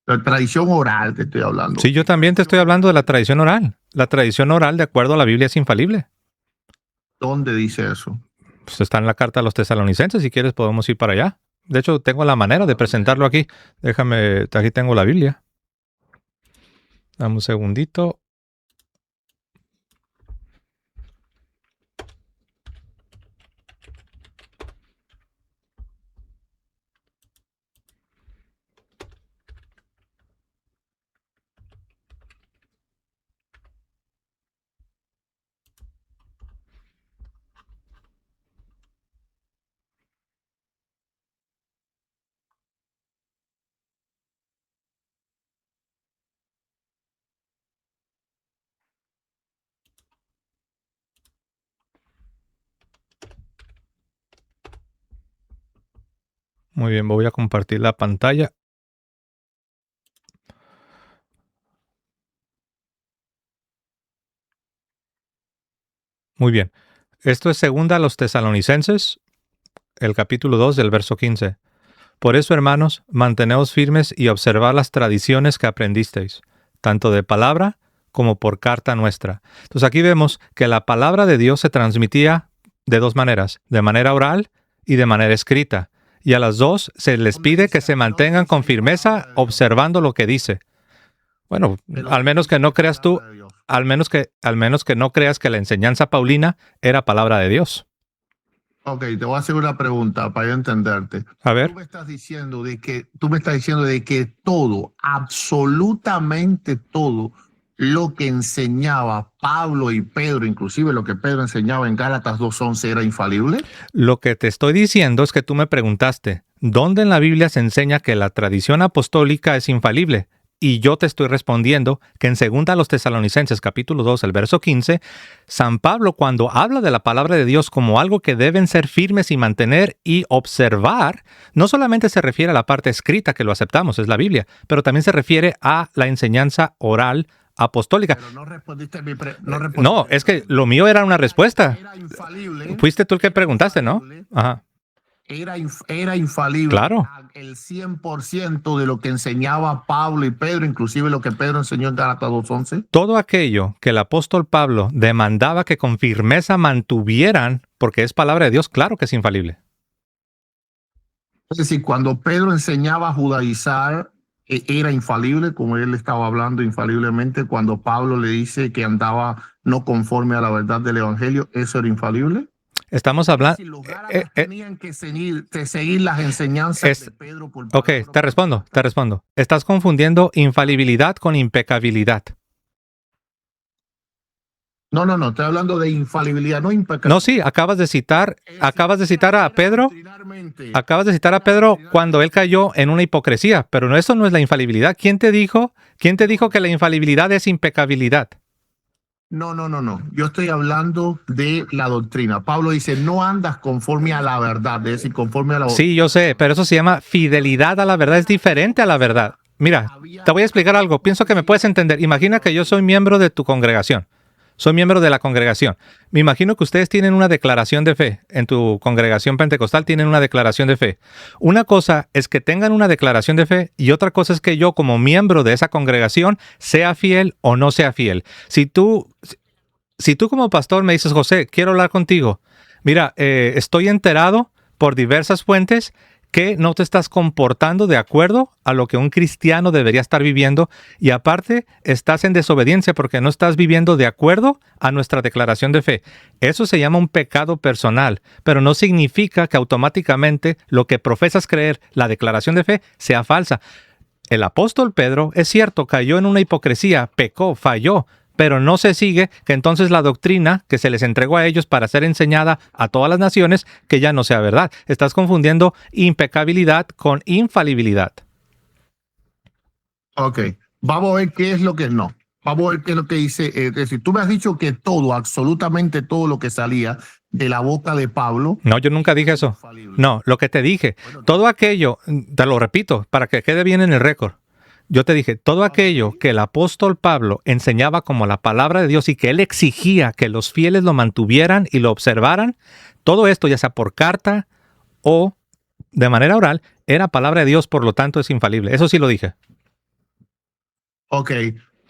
La tradición oral te estoy hablando. Sí, yo también te estoy hablando de la tradición oral. La tradición oral, de acuerdo a la Biblia, es infalible. ¿Dónde dice eso? Pues está en la carta a los tesalonicenses, si quieres podemos ir para allá. De hecho, tengo la manera de presentarlo aquí. Déjame, aquí tengo la Biblia. Dame un segundito. Muy bien, voy a compartir la pantalla. Muy bien. Esto es segunda a los tesalonicenses, el capítulo 2 del verso 15. Por eso, hermanos, manteneos firmes y observad las tradiciones que aprendisteis, tanto de palabra como por carta nuestra. Entonces aquí vemos que la palabra de Dios se transmitía de dos maneras, de manera oral y de manera escrita. Y a las dos se les pide que se mantengan con firmeza observando lo que dice. Bueno, al menos que no creas tú, al menos que no creas que la enseñanza paulina era palabra de Dios. Ok, te voy a hacer una pregunta para yo entenderte. A Tú ver, me estás diciendo de que todo, absolutamente todo lo que enseñaba Pablo y Pedro, inclusive lo que Pedro enseñaba en Gálatas 2:11 era infalible. lo que te estoy diciendo es que tú me preguntaste, ¿dónde en la Biblia se enseña que la tradición apostólica es infalible? Y yo te estoy respondiendo que en 2 los Tesalonicenses capítulo 2, el verso 15, San Pablo cuando habla de la palabra de Dios como algo que deben ser firmes y mantener y observar, no solamente se refiere a la parte escrita que lo aceptamos, es la Biblia, pero también se refiere a la enseñanza oral apostólica. Pero no respondiste a no No, respondiste a mi es que pregunta. lo mío era una respuesta. Era infalible, Fuiste tú el que era preguntaste, ¿no? infalible, Ajá, era infalible claro. el 100% de lo que enseñaba Pablo y Pedro, inclusive lo que Pedro enseñó en Gálatas 2:11. Todo aquello que el apóstol Pablo demandaba que con firmeza mantuvieran, porque es palabra de Dios, claro que es infalible. Es decir, cuando Pedro enseñaba a judaizar, era infalible, como él estaba hablando infaliblemente. Cuando Pablo le dice que andaba no conforme a la verdad del evangelio, eso era infalible. Estamos Es hablando... decir, los gálatas tenían que seguir las enseñanzas de Pedro por ok, palabra por palabra. te respondo. Estás confundiendo infalibilidad con impecabilidad. No, no, no, estoy hablando de infalibilidad, no impecabilidad. No, sí, acabas de citar a Pedro. Doctrinalmente. Acabas de citar a Pedro cuando él cayó en una hipocresía, pero no, eso no es la infalibilidad. ¿Quién te dijo que la infalibilidad es impecabilidad? No, no, no, no. Yo estoy hablando de la doctrina. Pablo dice, no andas conforme a la verdad, es decir, conforme a la Sí, yo sé, pero eso se llama fidelidad a la verdad, es diferente a la verdad. Mira, te voy a explicar algo, pienso que me puedes entender. Imagina que yo soy miembro de tu congregación, soy miembro de la congregación. Me imagino que ustedes tienen una declaración de fe, en tu congregación pentecostal tienen una declaración de fe. Una cosa es que tengan una declaración de fe y otra cosa es que yo como miembro de esa congregación sea fiel o no sea fiel. Si tú como pastor me dices, José, quiero hablar contigo, mira, estoy enterado por diversas fuentes que no te estás comportando de acuerdo a lo que un cristiano debería estar viviendo y aparte estás en desobediencia porque no estás viviendo de acuerdo a nuestra declaración de fe. Eso se llama un pecado personal, pero no significa que automáticamente lo que profesas creer, la declaración de fe, sea falsa. El apóstol Pedro, es cierto, cayó en una hipocresía, pecó, falló, pero no se sigue que entonces la doctrina que se les entregó a ellos para ser enseñada a todas las naciones, que ya no sea verdad. Estás confundiendo impecabilidad con infalibilidad. Ok, vamos a ver qué es lo que no. Vamos a ver qué es lo que dice. Es decir, tú me has dicho que todo, absolutamente todo lo que salía de la boca de Pablo. No, yo nunca dije eso. Infalible. No, lo que te dije, todo aquello, te lo repito, para que quede bien en el récord. Yo te dije, todo aquello que el apóstol Pablo enseñaba como la palabra de Dios y que él exigía que los fieles lo mantuvieran y lo observaran, todo esto, ya sea por carta o de manera oral, era palabra de Dios, por lo tanto es infalible. Eso sí lo dije. Ok,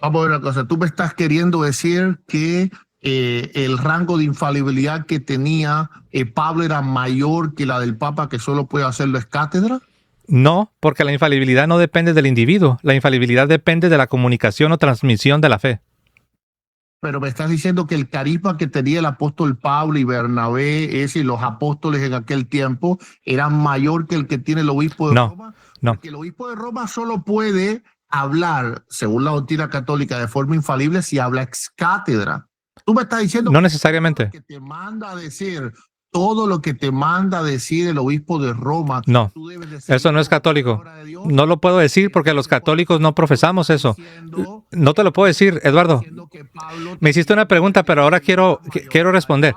vamos a ver una cosa. Tú me estás queriendo decir que el rango de infalibilidad que tenía Pablo era mayor que la del Papa, que solo puede hacerlo es cátedra. No, porque la infalibilidad no depende del individuo. La infalibilidad depende de la comunicación o transmisión de la fe. Pero me estás diciendo que el carisma que tenía el apóstol Pablo y Bernabé, es decir, los apóstoles en aquel tiempo, era mayor que el que tiene el obispo de No, Roma, no. porque el obispo de Roma solo puede hablar, según la doctrina católica, de forma infalible si habla ex cátedra. Tú me estás diciendo No necesariamente. que te manda a decir todo lo que te manda a decir el obispo de Roma. No, Tú debes de eso no es seguirlo como católico. palabra de Dios. No lo puedo decir porque los católicos no profesamos eso. No te lo puedo decir, Eduardo. Me hiciste una pregunta, pero ahora quiero responder.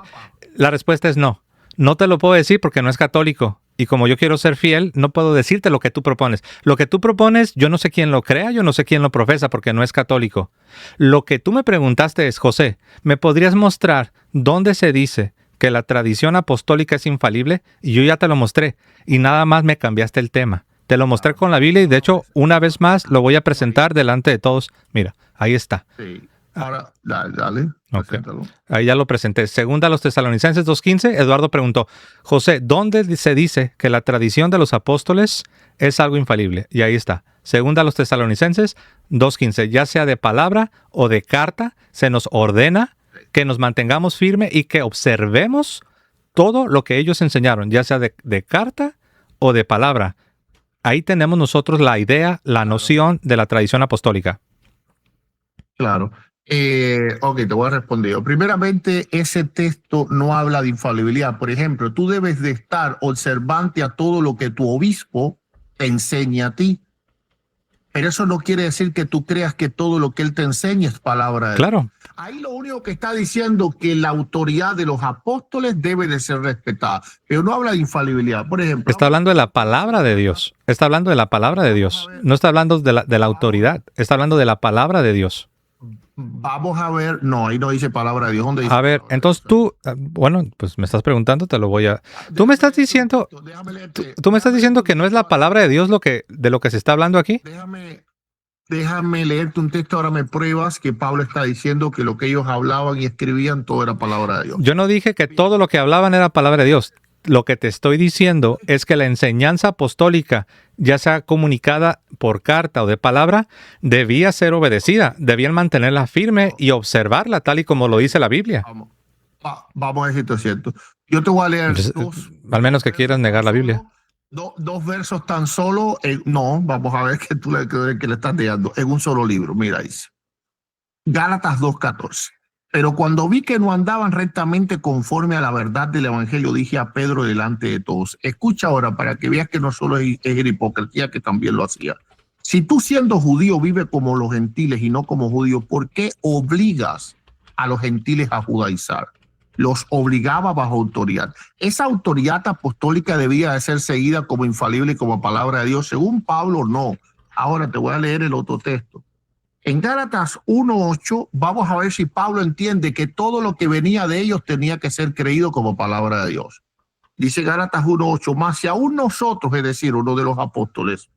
La respuesta es no. No te lo puedo decir porque no es católico. Y como yo quiero ser fiel, no puedo decirte lo que tú propones. Lo que tú propones, yo no sé quién lo crea, yo no sé quién lo profesa porque no es católico. Lo que tú me preguntaste es, José, ¿me podrías mostrar dónde se dice que la tradición apostólica es infalible? Y yo ya te lo mostré y nada más me cambiaste el tema. Te lo mostré con la Biblia y de hecho una vez más lo voy a presentar delante de todos. Mira, ahí está. Sí. Ahora, dale. Okay. Ahí ya lo presenté. Segunda a los Tesalonicenses 2:15, Eduardo preguntó, José, ¿dónde se dice que la tradición de los apóstoles es algo infalible? Y ahí está. Segunda a los Tesalonicenses 2:15, ya sea de palabra o de carta, se nos ordena que nos mantengamos firmes y que observemos todo lo que ellos enseñaron, ya sea de carta o de palabra. Ahí tenemos nosotros la idea, la noción de la tradición apostólica. Claro. Ok, te voy a responder. Primeramente, ese texto no habla de infalibilidad. Por ejemplo, tú debes de estar observante a todo lo que tu obispo te enseña a ti. Pero eso no quiere decir que tú creas que todo lo que él te enseña es palabra de Dios. Claro. Ahí lo único que está diciendo que la autoridad de los apóstoles debe de ser respetada, pero no habla de infalibilidad. Por ejemplo, Está hablando de la palabra de Dios. Está hablando de la palabra de Dios. No está hablando de la autoridad. Está hablando de la palabra de Dios. vamos a ver, no, ahí no dice palabra de Dios. ¿Dónde dice A ver, palabra de entonces Dios? bueno, pues me estás preguntando, te lo voy a... Tú me estás diciendo, Déjame leerte, tú me estás déjame diciendo leerte que un no es la texto. palabra de Dios de lo que se está hablando aquí. Déjame leerte un texto, ahora me pruebas que Pablo está diciendo que lo que ellos hablaban y escribían todo era palabra de Dios. Yo no dije que todo lo que hablaban era palabra de Dios. Lo que te estoy diciendo es que la enseñanza apostólica, ya sea comunicada por carta o de palabra, debía ser obedecida. Debían mantenerla firme y observarla tal y como lo dice la Biblia. Vamos a ver si esto es cierto. Yo te voy a leer Al menos que quieras negar la Biblia. Dos versos tan solo, no, vamos a ver que tú que le estás leyendo en un solo libro. Mira, dice Gálatas 2:14. Pero cuando vi que no andaban rectamente conforme a la verdad del evangelio, dije a Pedro delante de todos: escucha ahora para que veas que no solo es hipocresía, que también lo hacía. Si tú, siendo judío, vives como los gentiles y no como judío, ¿por qué obligas a los gentiles a judaizar? Los obligaba bajo autoridad. Esa autoridad apostólica debía de ser seguida como infalible y como palabra de Dios. Según Pablo, no. Ahora te voy a leer el otro texto. En Gálatas 1:8 vamos a ver si Pablo entiende que todo lo que venía de ellos tenía que ser creído como palabra de Dios. Dice Gálatas 1:8, más si aún nosotros, es decir, uno de los apóstoles,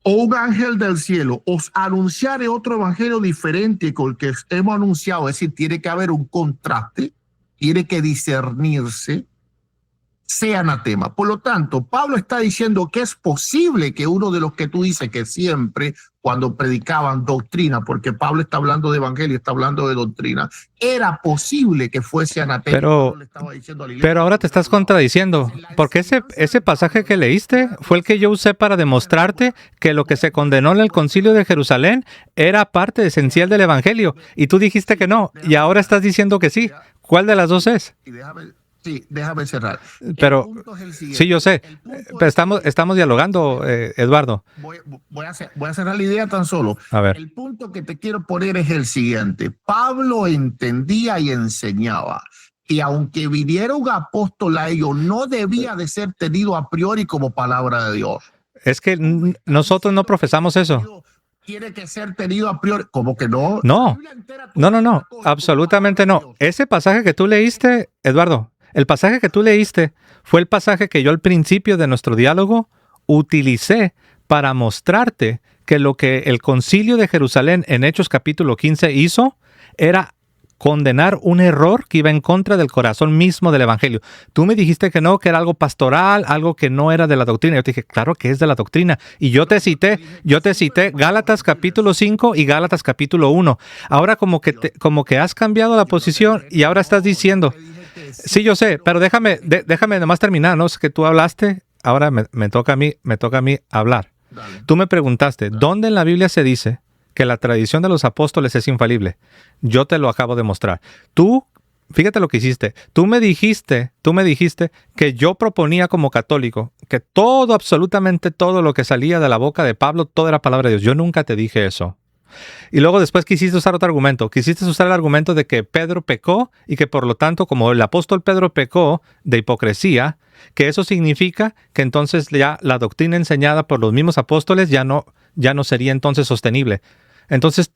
o un ángel del cielo os anunciare otro evangelio diferente con el que hemos anunciado, es decir, tiene que haber un contraste, tiene que discernirse, sea anatema. Por lo tanto, Pablo está diciendo que es posible que uno de los que tú dices que siempre cuando predicaban doctrina, porque Pablo está hablando de evangelio, está hablando de doctrina, era posible que fuese anatema. Pero ahora te estás contradiciendo, porque ese pasaje que leíste fue el que yo usé para demostrarte que lo que se condenó en el Concilio de Jerusalén era parte esencial del evangelio, y tú dijiste que no, y ahora estás diciendo que sí. ¿Cuál de las dos es? Sí, déjame cerrar. Pero, sí, yo sé, pero estamos dialogando, Eduardo. Voy a cerrar la idea tan solo. A ver. El punto que te quiero poner es el siguiente. Pablo entendía y enseñaba que aunque viniera un apóstol a ellos, no debía de ser tenido a priori como palabra de Dios. Es que nosotros no profesamos eso. Tiene que ser tenido a priori. ¿Cómo que no? No, absolutamente no. Ese pasaje que tú leíste, Eduardo, el pasaje que tú leíste fue el pasaje que yo al principio de nuestro diálogo utilicé para mostrarte que lo que el Concilio de Jerusalén en Hechos capítulo 15 hizo era condenar un error que iba en contra del corazón mismo del evangelio. Tú me dijiste que no, que era algo pastoral, algo que no era de la doctrina. Yo te dije, claro que es de la doctrina. Y yo te cité Gálatas capítulo 5 y Gálatas capítulo 1. Ahora como que has cambiado la posición y ahora estás diciendo, sí, yo sé, pero déjame nomás terminar, ¿no? Es que tú hablaste, ahora me toca a mí hablar. Tú me preguntaste, ¿dónde en la Biblia se dice que la tradición de los apóstoles es infalible? Yo te lo acabo de mostrar. Fíjate lo que hiciste. Tú me dijiste que yo proponía como católico que absolutamente todo lo que salía de la boca de Pablo, todo era palabra de Dios. Yo nunca te dije eso. Y luego después quisiste usar otro argumento. Quisiste usar el argumento de que Pedro pecó y que por lo tanto, como el apóstol Pedro pecó de hipocresía, que eso significa que entonces ya la doctrina enseñada por los mismos apóstoles ya no sería entonces sostenible. Entonces,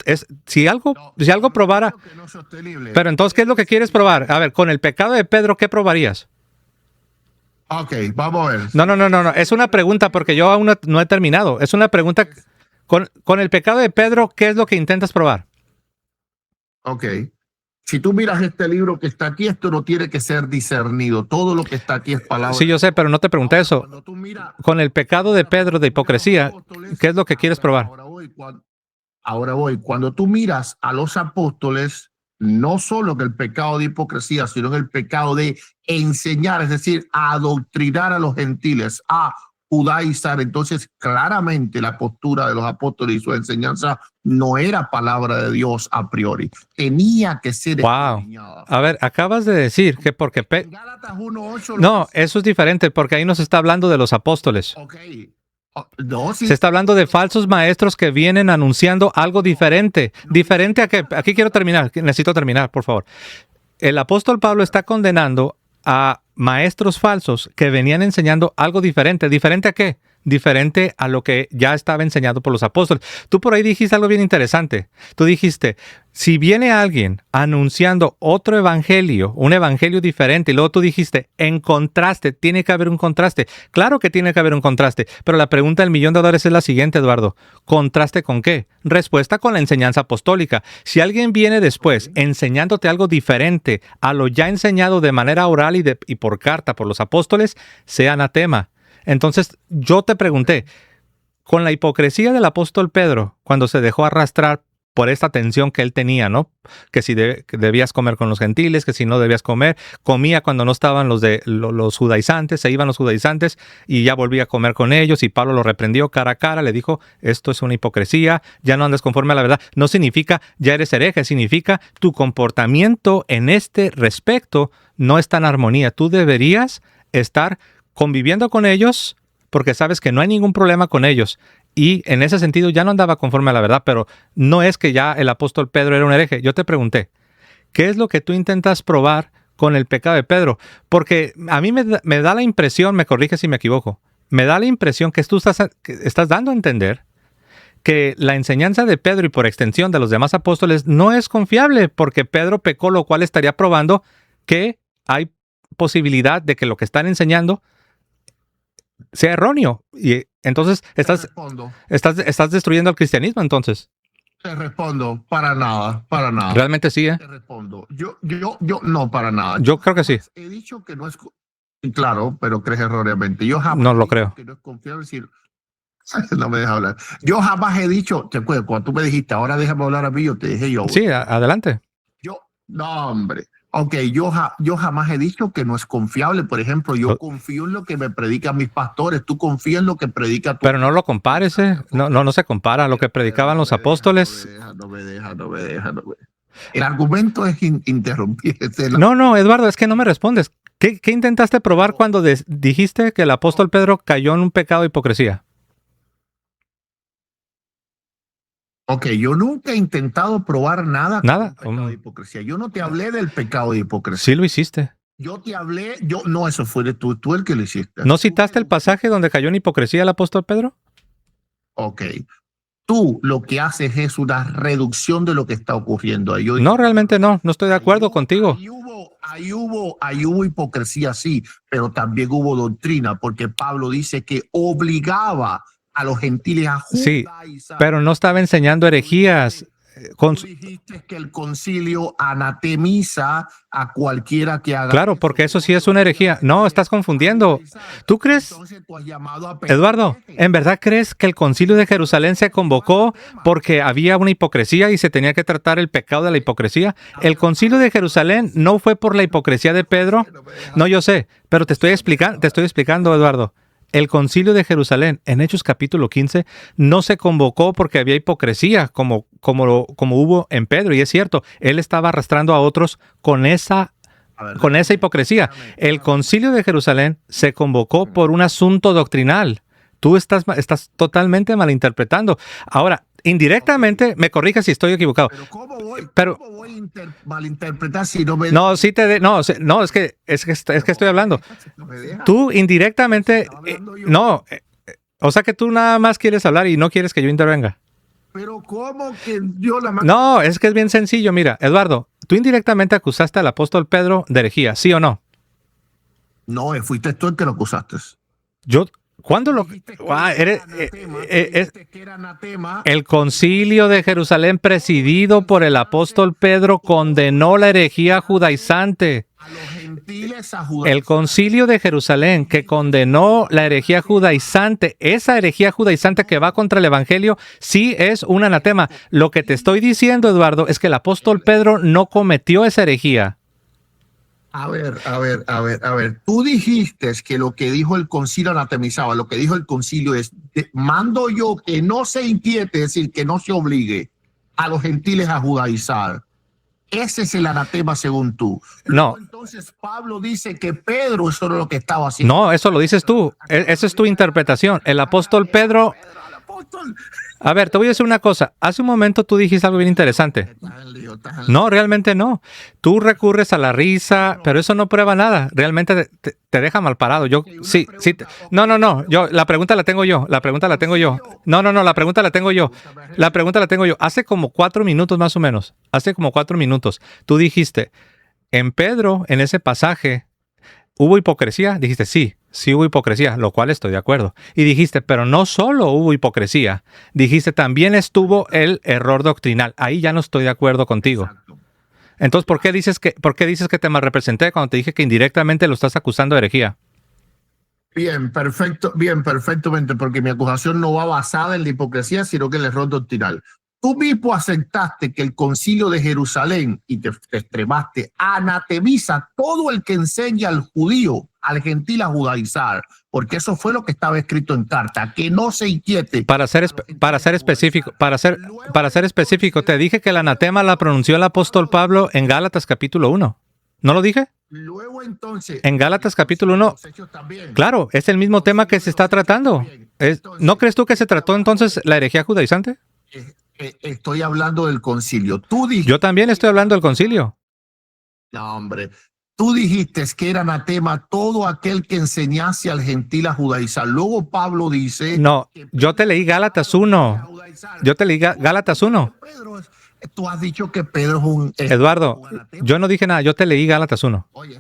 si algo probara... Pero entonces, ¿qué es lo que quieres probar? A ver, con el pecado de Pedro, ¿qué probarías? Ok, vamos a ver. No. Es una pregunta porque yo aún no he terminado. Es una pregunta... Con el pecado de Pedro, ¿qué es lo que intentas probar? Ok. Si tú miras este libro que está aquí, esto no tiene que ser discernido. Todo lo que está aquí es palabra. Sí, yo sé, pero no te pregunté eso. Con el pecado de Pedro de hipocresía, ¿qué es lo que quieres probar? Ahora voy. Cuando tú miras a los apóstoles, no solo en el pecado de hipocresía, sino en el pecado de enseñar, es decir, adoctrinar a los gentiles, a judaizar. Entonces, claramente la postura de los apóstoles y su enseñanza no era palabra de Dios a priori. Tenía que ser escudriñada. A ver, acabas de decir que porque... Gálatas 1:8 no, eso es diferente, porque ahí nos está hablando de los apóstoles. Okay. No, sí. Se está hablando de falsos maestros que vienen anunciando algo diferente. ¿Diferente a qué? Aquí quiero terminar, necesito terminar, por favor. El apóstol Pablo está condenando a maestros falsos que venían enseñando algo diferente. ¿Diferente a qué? Diferente a lo que ya estaba enseñado por los apóstoles. Tú por ahí dijiste algo bien interesante. Tú dijiste, si viene alguien anunciando otro evangelio, un evangelio diferente, y luego tú dijiste, en contraste, tiene que haber un contraste. Claro que tiene que haber un contraste, pero la pregunta del $1,000,000 es la siguiente, Eduardo. ¿Contraste con qué? Respuesta con la enseñanza apostólica. Si alguien viene después enseñándote algo diferente a lo ya enseñado de manera oral y por carta por los apóstoles, sea anatema. Entonces, yo te pregunté, con la hipocresía del apóstol Pedro, cuando se dejó arrastrar por esta tensión que él tenía, ¿no? Que si que debías comer con los gentiles, que si no debías comer, comía cuando no estaban los judaizantes, se iban los judaizantes y ya volvía a comer con ellos y Pablo lo reprendió cara a cara, le dijo, esto es una hipocresía, ya no andas conforme a la verdad. No significa ya eres hereje, significa tu comportamiento en este respecto no está en armonía. Tú deberías estar conviviendo con ellos porque sabes que no hay ningún problema con ellos. Y en ese sentido ya no andaba conforme a la verdad, pero no es que ya el apóstol Pedro era un hereje. Yo te pregunté, ¿qué es lo que tú intentas probar con el pecado de Pedro? Porque a mí me da la impresión, me corrige si me equivoco, me da la impresión que tú estás dando a entender que la enseñanza de Pedro y por extensión de los demás apóstoles no es confiable porque Pedro pecó, lo cual estaría probando que hay posibilidad de que lo que están enseñando sea erróneo. Y entonces estás destruyendo el cristianismo, entonces. Te respondo, para nada, para nada. ¿Realmente sí? Te respondo. Yo no, para nada. Yo creo que sí. He dicho que no es... Claro, pero crees erróneamente. Yo jamás no lo creo. Que no es confiable decir... No me dejas hablar. Yo jamás he dicho, te acuerdas, cuando tú me dijiste, ahora déjame hablar a mí, yo te dije yo. Sí, adelante. No, hombre. Ok, yo jamás he dicho que no es confiable. Por ejemplo, yo confío en lo que me predican mis pastores. Tú confías en lo que predica tu... Pero no lo compares, ¿eh? No se compara a lo que predicaban los apóstoles. No me deja. El argumento es interrumpir. No, Eduardo, es que no me respondes. ¿Qué intentaste probar cuando dijiste que el apóstol Pedro cayó en un pecado de hipocresía? Ok, yo nunca he intentado probar nada con ¿Nada? pecado de hipocresía. Yo no te hablé del pecado de hipocresía. Sí lo hiciste. Yo te hablé, no, eso fue tú el que lo hiciste. ¿No citaste el pasaje donde cayó en hipocresía el apóstol Pedro? Ok. Tú lo que haces es una reducción de lo que está ocurriendo. No, realmente no estoy de acuerdo contigo. Ahí hubo hipocresía, sí, pero también hubo doctrina, porque Pablo dice que obligaba a los gentiles a judaizar. Sí, pero no estaba enseñando herejías. Tú dijiste que el concilio anatemiza a cualquiera que haga... Claro, porque eso sí es una herejía. No, estás confundiendo. ¿Tú crees, Eduardo, en verdad crees que el concilio de Jerusalén se convocó porque había una hipocresía y se tenía que tratar el pecado de la hipocresía? El concilio de Jerusalén no fue por la hipocresía de Pedro. No, yo sé, pero te estoy explicando, Eduardo. El concilio de Jerusalén, en Hechos capítulo 15, no se convocó porque había hipocresía como hubo en Pedro. Y es cierto, él estaba arrastrando a otros con esa hipocresía. El concilio de Jerusalén se convocó por un asunto doctrinal. Tú estás totalmente malinterpretando. Ahora, indirectamente, me corrijas si estoy equivocado. Pero ¿cómo voy a malinterpretar si no me... No, es que estoy hablando. Tú indirectamente... o sea que tú nada más quieres hablar y no quieres que yo intervenga. Pero ¿cómo que yo la... No, es que es bien sencillo. Mira, Eduardo, tú indirectamente acusaste al apóstol Pedro de herejía, ¿sí o no? No, fuiste tú el que lo acusaste. ¿Cuándo lo...? El concilio de Jerusalén presidido por el apóstol Pedro condenó la herejía judaizante. gentiles a judaizar. El concilio de Jerusalén que condenó la herejía judaizante, esa herejía judaizante que va contra el evangelio, sí es un anatema. Lo que te estoy diciendo, Eduardo, es que el apóstol Pedro no cometió esa herejía. A ver. Tú dijiste que lo que dijo el concilio anatemizaba. Lo que dijo el concilio es, mando yo que no se inquiete, es decir, que no se obligue a los gentiles a judaizar. Ese es el anatema según tú. No. Entonces Pablo dice que Pedro eso era lo que estaba haciendo. No, eso lo dices tú. Esa es tu interpretación. El apóstol Pedro... A ver, te voy a decir una cosa. Hace un momento tú dijiste algo bien interesante. No, realmente no. Tú recurres a la risa, pero eso no prueba nada. Realmente te deja mal parado. Yo, sí. No. La pregunta la tengo yo. No, la pregunta la tengo yo. Hace como 4 minutos más o menos. Tú dijiste, en Pedro, en ese pasaje, ¿hubo hipocresía? Dijiste, sí hubo hipocresía, lo cual estoy de acuerdo. Y dijiste, pero no solo hubo hipocresía. Dijiste, también estuvo el error doctrinal. Ahí ya no estoy de acuerdo contigo. Entonces, ¿por qué dices que te malrepresenté cuando te dije que indirectamente lo estás acusando de herejía? Bien, perfectamente, porque mi acusación no va basada en la hipocresía, sino que en el error doctrinal. Tú mismo aceptaste que el concilio de Jerusalén, y te extremaste, anatemiza todo el que enseña al judío, al gentil a judaizar, porque eso fue lo que estaba escrito en carta, que no se inquiete. Para ser específico, te dije que el anatema la pronunció el apóstol Pablo en Gálatas capítulo 1. ¿No lo dije? Luego entonces... En Gálatas capítulo 1, claro, es el mismo tema que se está tratando. ¿No crees tú que se trató entonces la herejía judaizante? Estoy hablando del concilio. Tú dijiste, yo también estoy hablando del concilio. No, hombre. Tú dijiste que era anatema todo aquel que enseñase al gentil a judaizar. Luego Pablo dice... No, yo te leí Gálatas 1. Gálatas 1. Tú has dicho que Pedro es un... Eduardo, yo no dije nada, yo te leí Gálatas 1. Oye,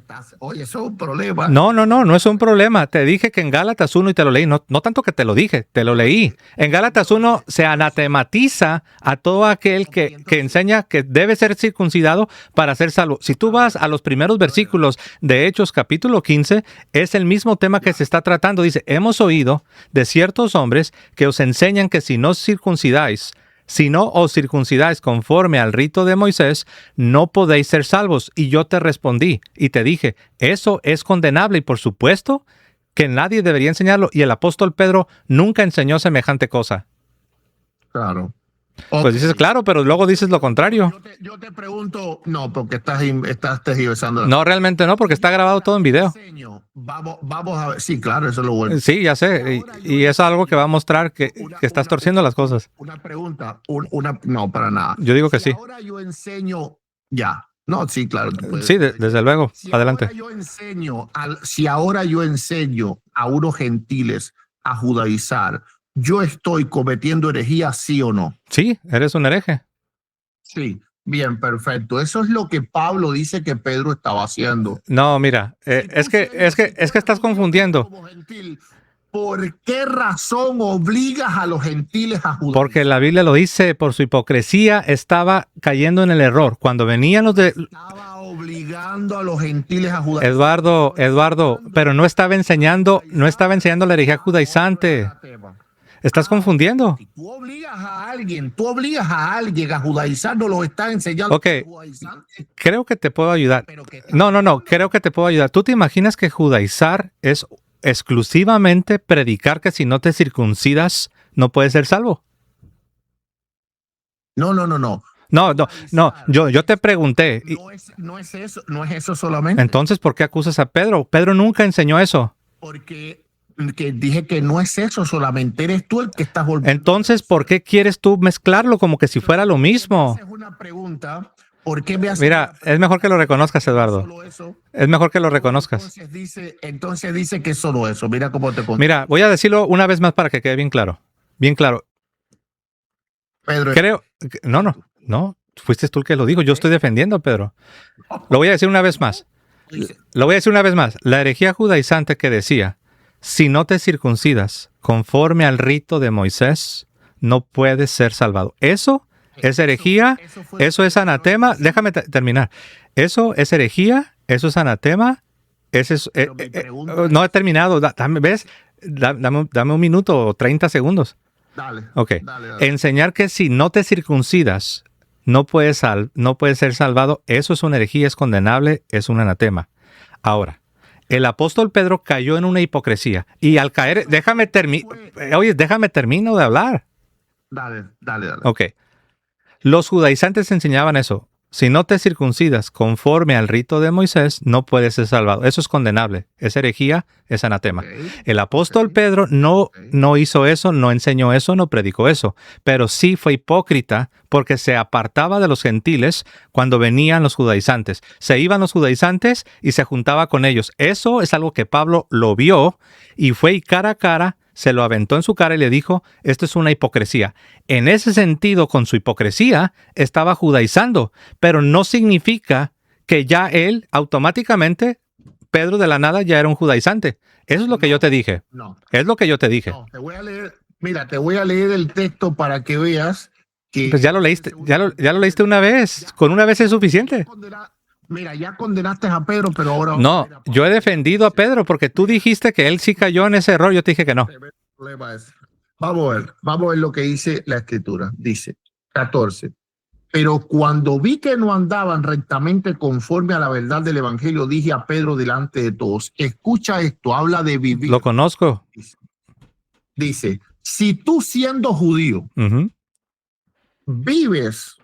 eso es un problema. No es un problema. Te dije que en Gálatas 1 y te lo leí. No tanto que te lo dije, te lo leí. En Gálatas 1 se anatematiza a todo aquel que enseña que debe ser circuncidado para ser salvo. Si tú vas a los primeros versículos de Hechos capítulo 15, es el mismo tema que se está tratando. Dice, hemos oído de ciertos hombres que os enseñan que si no os circuncidáis conforme al rito de Moisés, no podéis ser salvos. Y yo te respondí y te dije, eso es condenable y por supuesto que nadie debería enseñarlo. Y el apóstol Pedro nunca enseñó semejante cosa. Claro. Pues dices, claro, pero luego dices lo contrario. Yo te pregunto, no, porque estás tergiversando. No, realmente no, porque está grabado todo en video. Vamos a ver. Sí, claro, eso es lo bueno. Sí, ya sé. Y es algo que va a mostrar que estás torciendo las cosas. Una pregunta, no, para nada. Yo digo que sí. Ahora yo enseño, ya. No, sí, claro. Sí, desde luego. Adelante. Si ahora yo enseño a unos gentiles a judaizar, ¿yo estoy cometiendo herejía, sí o no? Sí, eres un hereje. Sí, bien, perfecto. Eso es lo que Pablo dice que Pedro estaba haciendo. No, mira, es que estás confundiendo. ¿Por qué razón obligas a los gentiles a judaizar? Porque la Biblia lo dice, por su hipocresía estaba cayendo en el error. Cuando venían los de... Estaba obligando a los gentiles a judaizar. Eduardo, pero no estaba enseñando la herejía judaizante. ¿Estás confundiendo? Si tú obligas a alguien a judaizar, no lo estás enseñando. Ok, creo que te puedo ayudar. Creo que te puedo ayudar. ¿Tú te imaginas que judaizar es exclusivamente predicar que si no te circuncidas no puedes ser salvo? No. Yo te pregunté. No es eso solamente. Entonces, ¿por qué acusas a Pedro? Pedro nunca enseñó eso. Porque dije que no es eso solamente, eres tú el que estás volviendo. Entonces, ¿por qué quieres tú mezclarlo como que si fuera lo mismo? Es una pregunta. ¿Por qué me haces? Mira, es mejor que lo reconozcas, Eduardo. Es mejor que lo reconozcas. Entonces dice que es solo eso. Mira cómo te contesto. Mira, voy a decirlo una vez más para que quede bien claro. Bien claro. Pedro. Creo... No. Fuiste tú el que lo dijo. Yo estoy defendiendo, Pedro. Lo voy a decir una vez más. La herejía judaizante que decía, si no te circuncidas conforme al rito de Moisés, no puedes ser salvado. Eso es herejía, eso es anatema. Déjame terminar. Eso es herejía, Eso es anatema. Ese es, Pero mi pregunta no he es- terminado. ¿Ves? Dame un minuto o 30 segundos. Dale, Ok. dale. Enseñar que si no te circuncidas, no puedes ser salvado. Eso es una herejía, es condenable, es un anatema. Ahora, el apóstol Pedro cayó en una hipocresía. Y al caer, déjame termino de hablar. Dale. Ok. Los judaizantes enseñaban eso. Si no te circuncidas conforme al rito de Moisés, no puedes ser salvado. Eso es condenable. Es herejía, es anatema. Ok, El apóstol ok, Pedro no hizo eso, no enseñó eso, no predicó eso. Pero sí fue hipócrita porque se apartaba de los gentiles cuando venían los judaizantes. Se iban los judaizantes y se juntaba con ellos. Eso es algo que Pablo lo vio y fue y cara a cara se lo aventó en su cara y le dijo, esto es una hipocresía. En ese sentido, con su hipocresía, estaba judaizando, pero no significa que ya él, automáticamente, Pedro de la nada ya era un judaizante. Eso es lo que yo te dije. No, Es lo que yo te dije. no, te voy a leer, mira, te voy a leer el texto para que veas que... Pues ya lo leíste, ya lo leíste una vez. Con una vez es suficiente. Mira, ya condenaste a Pedro, pero ahora... No, yo he defendido a Pedro porque tú dijiste que él sí cayó en ese error. Yo te dije que no. Vamos a ver lo que dice la escritura. Dice 14. Pero cuando vi que no andaban rectamente conforme a la verdad del evangelio, dije a Pedro delante de todos, escucha esto, habla de vivir. Lo conozco. Dice, si tú siendo judío vives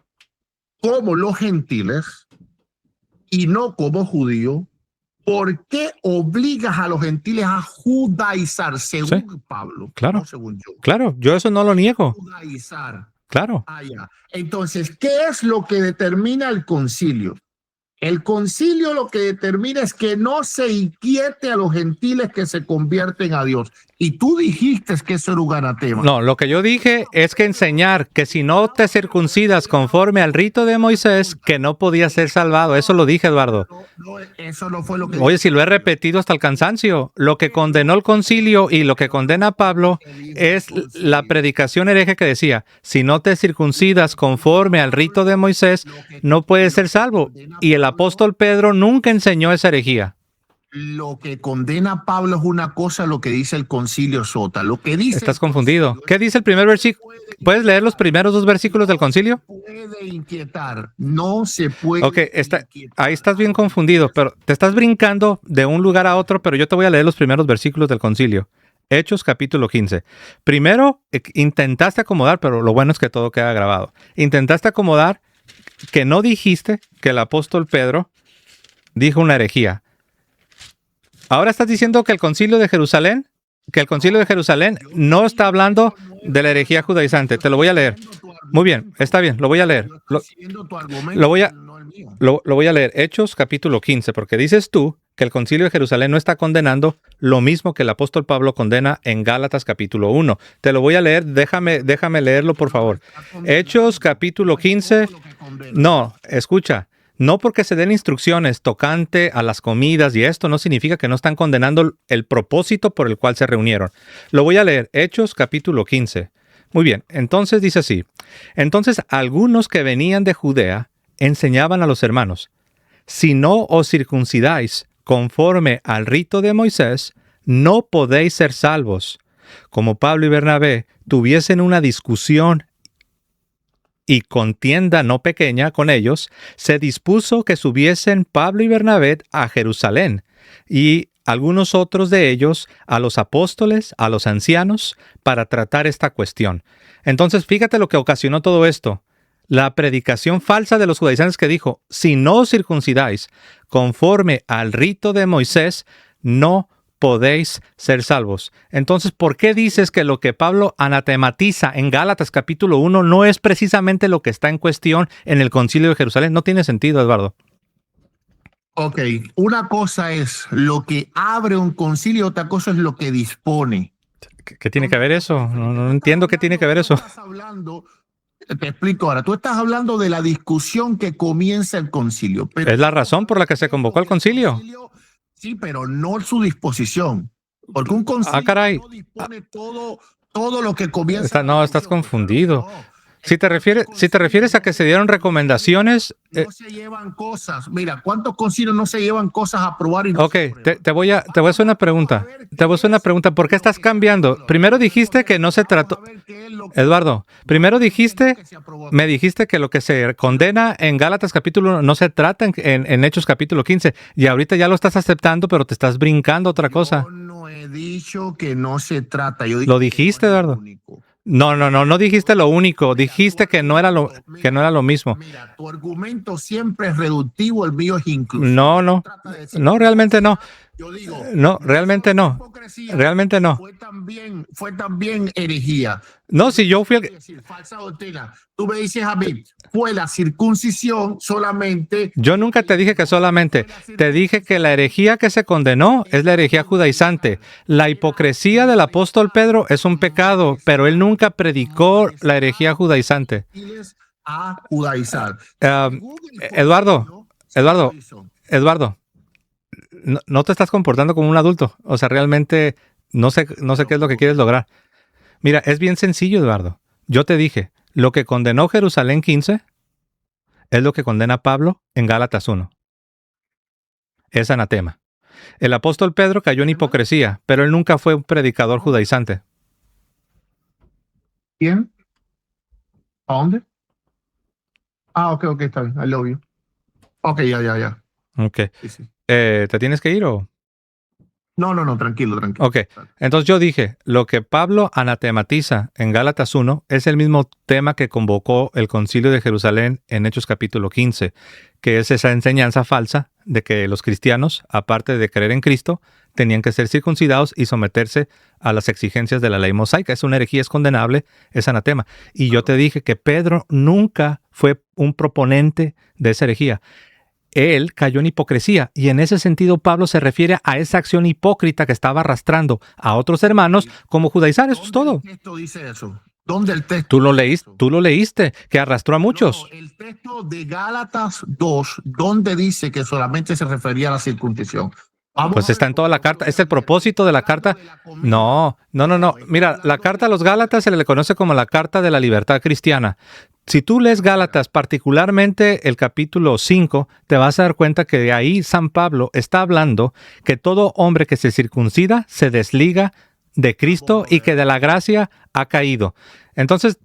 como los gentiles y no como judío, ¿por qué obligas a los gentiles a judaizar, según Pablo? Claro, no según yo. Claro, yo eso no lo niego. Judaizar. Claro. Ya. Entonces, ¿qué es lo que determina el concilio? El concilio lo que determina es que no se inquiete a los gentiles que se convierten a Dios. Y tú dijiste que eso era un anatema. No, lo que yo dije es que enseñar que si no te circuncidas conforme al rito de Moisés, que no podías ser salvado. Eso lo dije, Eduardo. No, eso no fue lo que... Oye, si lo he repetido hasta el cansancio, lo que condenó el concilio y lo que condena a Pablo es la predicación hereje que decía, si no te circuncidas conforme al rito de Moisés, no puedes ser salvo. Y el apóstol Pedro nunca enseñó esa herejía. Lo que condena a Pablo es una cosa, lo que dice el concilio Sota. Lo que dice... Estás confundido. ¿Qué dice el primer versículo? ¿Puedes leer los primeros dos versículos del concilio? Puede inquietar. No se puede... Ok, ahí estás bien confundido, pero te estás brincando de un lugar a otro, pero yo te voy a leer los primeros versículos del concilio. Hechos capítulo 15. Primero, intentaste acomodar, pero lo bueno es que todo queda grabado. Intentaste acomodar que no dijiste que el apóstol Pedro dijo una herejía. Ahora estás diciendo que el concilio de Jerusalén, no está hablando de la herejía judaizante. Te lo voy a leer. Muy bien, está bien, lo voy a leer. Lo voy a leer. Hechos capítulo 15, porque dices tú que el concilio de Jerusalén no está condenando lo mismo que el apóstol Pablo condena en Gálatas capítulo 1. Te lo voy a leer, déjame leerlo, por favor. Hechos capítulo 15. No, escucha. No porque se den instrucciones tocante a las comidas y esto no significa que no están condenando el propósito por el cual se reunieron. Lo voy a leer. Hechos capítulo 15. Muy bien, entonces dice así. Entonces algunos que venían de Judea enseñaban a los hermanos, si no os circuncidáis conforme al rito de Moisés, no podéis ser salvos. Como Pablo y Bernabé tuviesen una discusión y contienda no pequeña con ellos, se dispuso que subiesen Pablo y Bernabé a Jerusalén, y algunos otros de ellos a los apóstoles, a los ancianos, para tratar esta cuestión. Entonces, fíjate lo que ocasionó todo esto. La predicación falsa de los judaizantes que dijo, si no os circuncidáis conforme al rito de Moisés, no podéis ser salvos. Entonces, ¿por qué dices que lo que Pablo anatematiza en Gálatas capítulo 1 no es precisamente lo que está en cuestión en el concilio de Jerusalén? No tiene sentido, Eduardo. Ok, una cosa es lo que abre un concilio, otra cosa es lo que dispone. ¿Qué tiene que ver eso? No entiendo qué tiene que ver eso. Te explico ahora. Tú estás hablando de la discusión que comienza el concilio. Pero es la razón por la que se convocó el concilio. Sí, pero no su disposición. Porque un concilio caray. no dispone todo lo que comienza. No, estás confundido. Si te refieres a que se dieron recomendaciones... No se llevan cosas. Mira, ¿cuántos concilios no se llevan cosas a probar? Y no Ok, te voy a hacer una pregunta. Te voy a hacer una pregunta. ¿Por qué estás cambiando? Primero dijiste que no se trató... Eduardo, primero me dijiste que lo que se condena en Gálatas capítulo 1 no se trata en Hechos capítulo 15. Y ahorita ya lo estás aceptando, pero te estás brincando otra cosa. Yo no he dicho que no se trata. Yo ¿Lo dijiste, Eduardo? No dijiste lo único. Dijiste que no era lo mismo. Mira, tu argumento siempre es reductivo, el mío es inclusivo. No, realmente no. Yo digo, no, realmente no. Realmente no. Fue también herejía. No, si yo fui falsa doctrina. Tú me dices a mí, fue la circuncisión solamente. Yo nunca te dije que solamente. Te dije que la herejía que se condenó es la herejía judaizante. La hipocresía del apóstol Pedro es un pecado, pero él nunca predicó la herejía judaizante. A judaizar. Eduardo. No te estás comportando como un adulto. O sea, realmente no sé qué es lo que quieres lograr. Mira, es bien sencillo, Eduardo. Yo te dije, lo que condenó Jerusalén 15 es lo que condena Pablo en Gálatas 1. Es anatema. El apóstol Pedro cayó en hipocresía, pero él nunca fue un predicador judaizante. ¿Quién? ¿A dónde? Ok, está bien. I love you. Ok, ya. Ok. Sí. ¿Te tienes que ir o...? No, tranquilo. Ok, entonces yo dije, lo que Pablo anatematiza en Gálatas 1 es el mismo tema que convocó el Concilio de Jerusalén en Hechos capítulo 15, que es esa enseñanza falsa de que los cristianos, aparte de creer en Cristo, tenían que ser circuncidados y someterse a las exigencias de la ley mosaica. Es una herejía, es condenable, es anatema. Y yo te dije que Pedro nunca fue un proponente de esa herejía. Él cayó en hipocresía y en ese sentido Pablo se refiere a esa acción hipócrita que estaba arrastrando a otros hermanos como judaizar. Eso es todo. ¿Dónde el texto dice eso? ¿Dónde el texto? Tú lo leíste, que arrastró a muchos. No, el texto de Gálatas 2, ¿dónde dice que solamente se refería a la circuncisión? Pues está en toda la carta. Es el propósito de la carta. No. Mira, la carta a los Gálatas se le conoce como la carta de la libertad cristiana. Si tú lees Gálatas, particularmente el capítulo 5, te vas a dar cuenta que de ahí San Pablo está hablando que todo hombre que se circuncida se desliga de Cristo y que de la gracia ha caído. Entonces,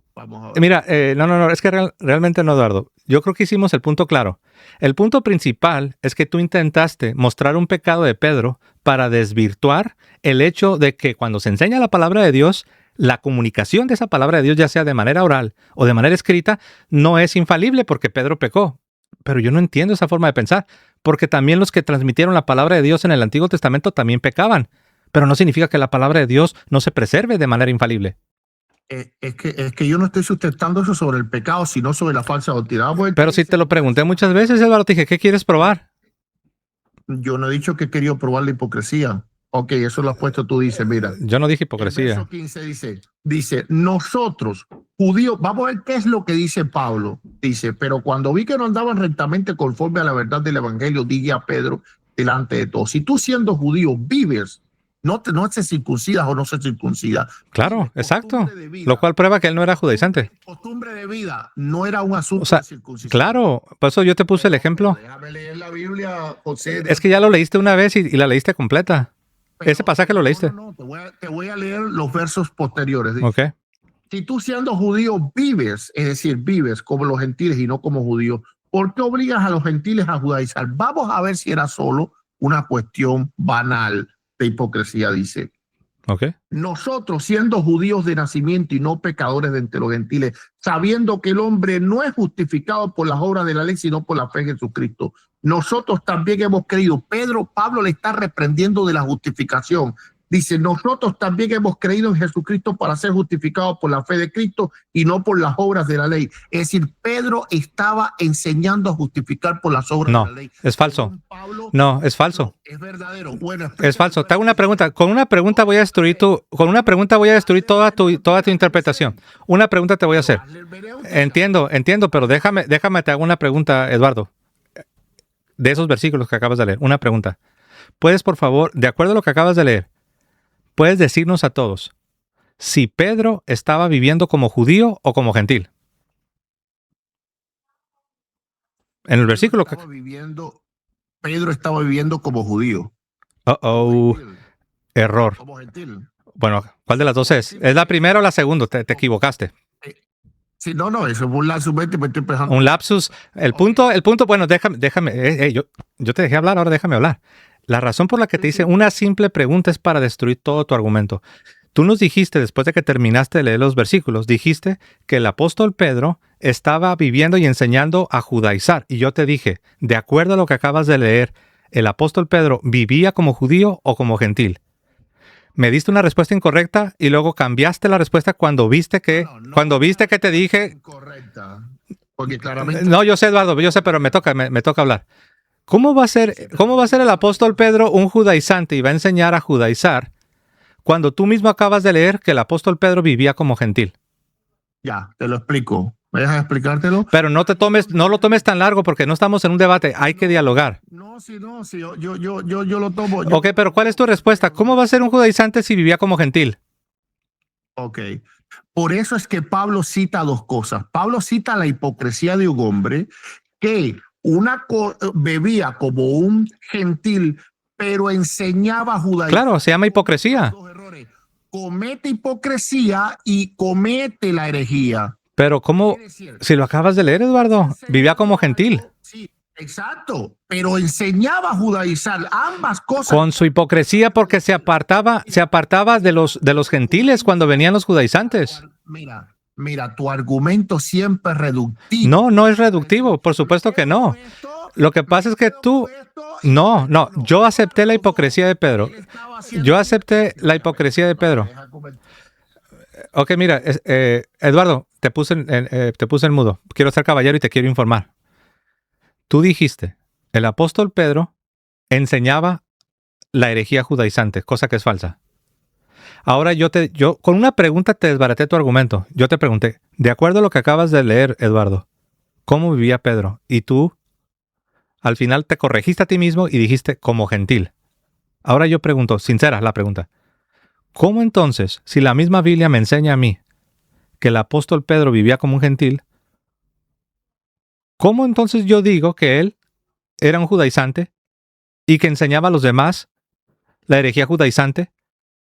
mira, es que realmente no, Eduardo. Yo creo que hicimos el punto claro. El punto principal es que tú intentaste mostrar un pecado de Pedro para desvirtuar el hecho de que cuando se enseña la palabra de Dios, la comunicación de esa palabra de Dios, ya sea de manera oral o de manera escrita, no es infalible porque Pedro pecó. Pero yo no entiendo esa forma de pensar, porque también los que transmitieron la palabra de Dios en el Antiguo Testamento también pecaban. Pero no significa que la palabra de Dios no se preserve de manera infalible. Es que yo no estoy sustentando eso sobre el pecado, sino sobre la falsa doctrina. Pero si te lo pregunté muchas veces, Eduardo, te dije, ¿qué quieres probar? Yo no he dicho que he querido probar la hipocresía. Ok, eso lo has puesto tú, dices, mira. Yo no dije hipocresía. El verso 15 dice, nosotros, judíos, vamos a ver qué es lo que dice Pablo. Dice, pero cuando vi que no andaban rectamente conforme a la verdad del evangelio, dije a Pedro delante de todos, si tú siendo judío vives, no se circuncidas o no se circuncida. Claro, exacto. Lo cual prueba que él no era judaizante. Costumbre de vida no era un asunto de circuncisión. Claro, por eso yo te puse el ejemplo. Déjame leer la Biblia, José. Es que ya lo leíste una vez y la leíste completa. Ese pasaje lo leíste. No, te voy a leer los versos posteriores. Dice, okay. Si tú siendo judío vives, es decir, vives como los gentiles y no como judíos, ¿por qué obligas a los gentiles a judaizar? Vamos a ver si era solo una cuestión banal de hipocresía, dice. Okay. Nosotros, siendo judíos de nacimiento y no pecadores de entre los gentiles, sabiendo que el hombre no es justificado por las obras de la ley, sino por la fe en Jesucristo. Nosotros también hemos creído. Pablo le está reprendiendo de la justificación. Dice, nosotros también hemos creído en Jesucristo para ser justificados por la fe de Cristo y no por las obras de la ley. Es decir, Pedro estaba enseñando a justificar por las obras de la ley. Es falso. No, es falso. Es verdadero. Bueno, es falso. Te hago una pregunta. Con una pregunta voy a destruir toda tu interpretación. Una pregunta te voy a hacer. Entiendo, pero déjame te hago una pregunta, Eduardo. De esos versículos que acabas de leer. Una pregunta. ¿Puedes, por favor, de acuerdo a lo que acabas de leer, puedes decirnos a todos si Pedro estaba viviendo como judío o como gentil? En el versículo que... Pedro estaba viviendo como judío. Error. Como gentil. Bueno, ¿cuál de las dos es? ¿Es la primera o la segunda? Te equivocaste. Sí, no, eso es un lapsus, me estoy empezando. Un lapsus. El punto, bueno, déjame, yo te dejé hablar, ahora déjame hablar. La razón por la que te hice una simple pregunta es para destruir todo tu argumento. Tú nos dijiste, después de que terminaste de leer los versículos, dijiste que el apóstol Pedro estaba viviendo y enseñando a judaizar. Y yo te dije, de acuerdo a lo que acabas de leer, ¿el apóstol Pedro vivía como judío o como gentil? Me diste una respuesta incorrecta y luego cambiaste la respuesta cuando viste que, que te dije... Incorrecta. Porque claramente... No, yo sé, Eduardo, yo sé, pero me toca hablar. ¿Cómo va a ser el apóstol Pedro un judaizante y va a enseñar a judaizar cuando tú mismo acabas de leer que el apóstol Pedro vivía como gentil? Ya, te lo explico. ¿Me dejas explicártelo? Pero no lo tomes tan largo porque no estamos en un debate, hay que dialogar. No, yo lo tomo. Ok, pero ¿cuál es tu respuesta? ¿Cómo va a ser un judaizante si vivía como gentil? Ok. Por eso es que Pablo cita dos cosas. Pablo cita la hipocresía de un hombre que bebía como un gentil, pero enseñaba a judaizar. Claro, se llama hipocresía. Comete hipocresía y comete la herejía. Pero ¿cómo? Si lo acabas de leer, Eduardo, vivía como gentil. Sí, exacto, pero enseñaba a judaizar, ambas cosas. Con su hipocresía porque se apartaba de los gentiles cuando venían los judaizantes. Mira, tu argumento siempre es reductivo. No es reductivo, por supuesto que no. Lo que pasa es que tú... No, yo acepté la hipocresía de Pedro. Yo acepté la hipocresía de Pedro. Ok, mira, Eduardo, te puse en mudo. Quiero ser caballero y te quiero informar. Tú dijiste, el apóstol Pedro enseñaba la herejía judaizante, cosa que es falsa. Ahora yo con una pregunta te desbaraté tu argumento. Yo te pregunté, de acuerdo a lo que acabas de leer, Eduardo, ¿cómo vivía Pedro? Y tú, al final, te corregiste a ti mismo y dijiste como gentil. Ahora yo pregunto, sincera la pregunta, ¿cómo entonces, si la misma Biblia me enseña a mí que el apóstol Pedro vivía como un gentil, ¿cómo entonces yo digo que él era un judaizante y que enseñaba a los demás la herejía judaizante?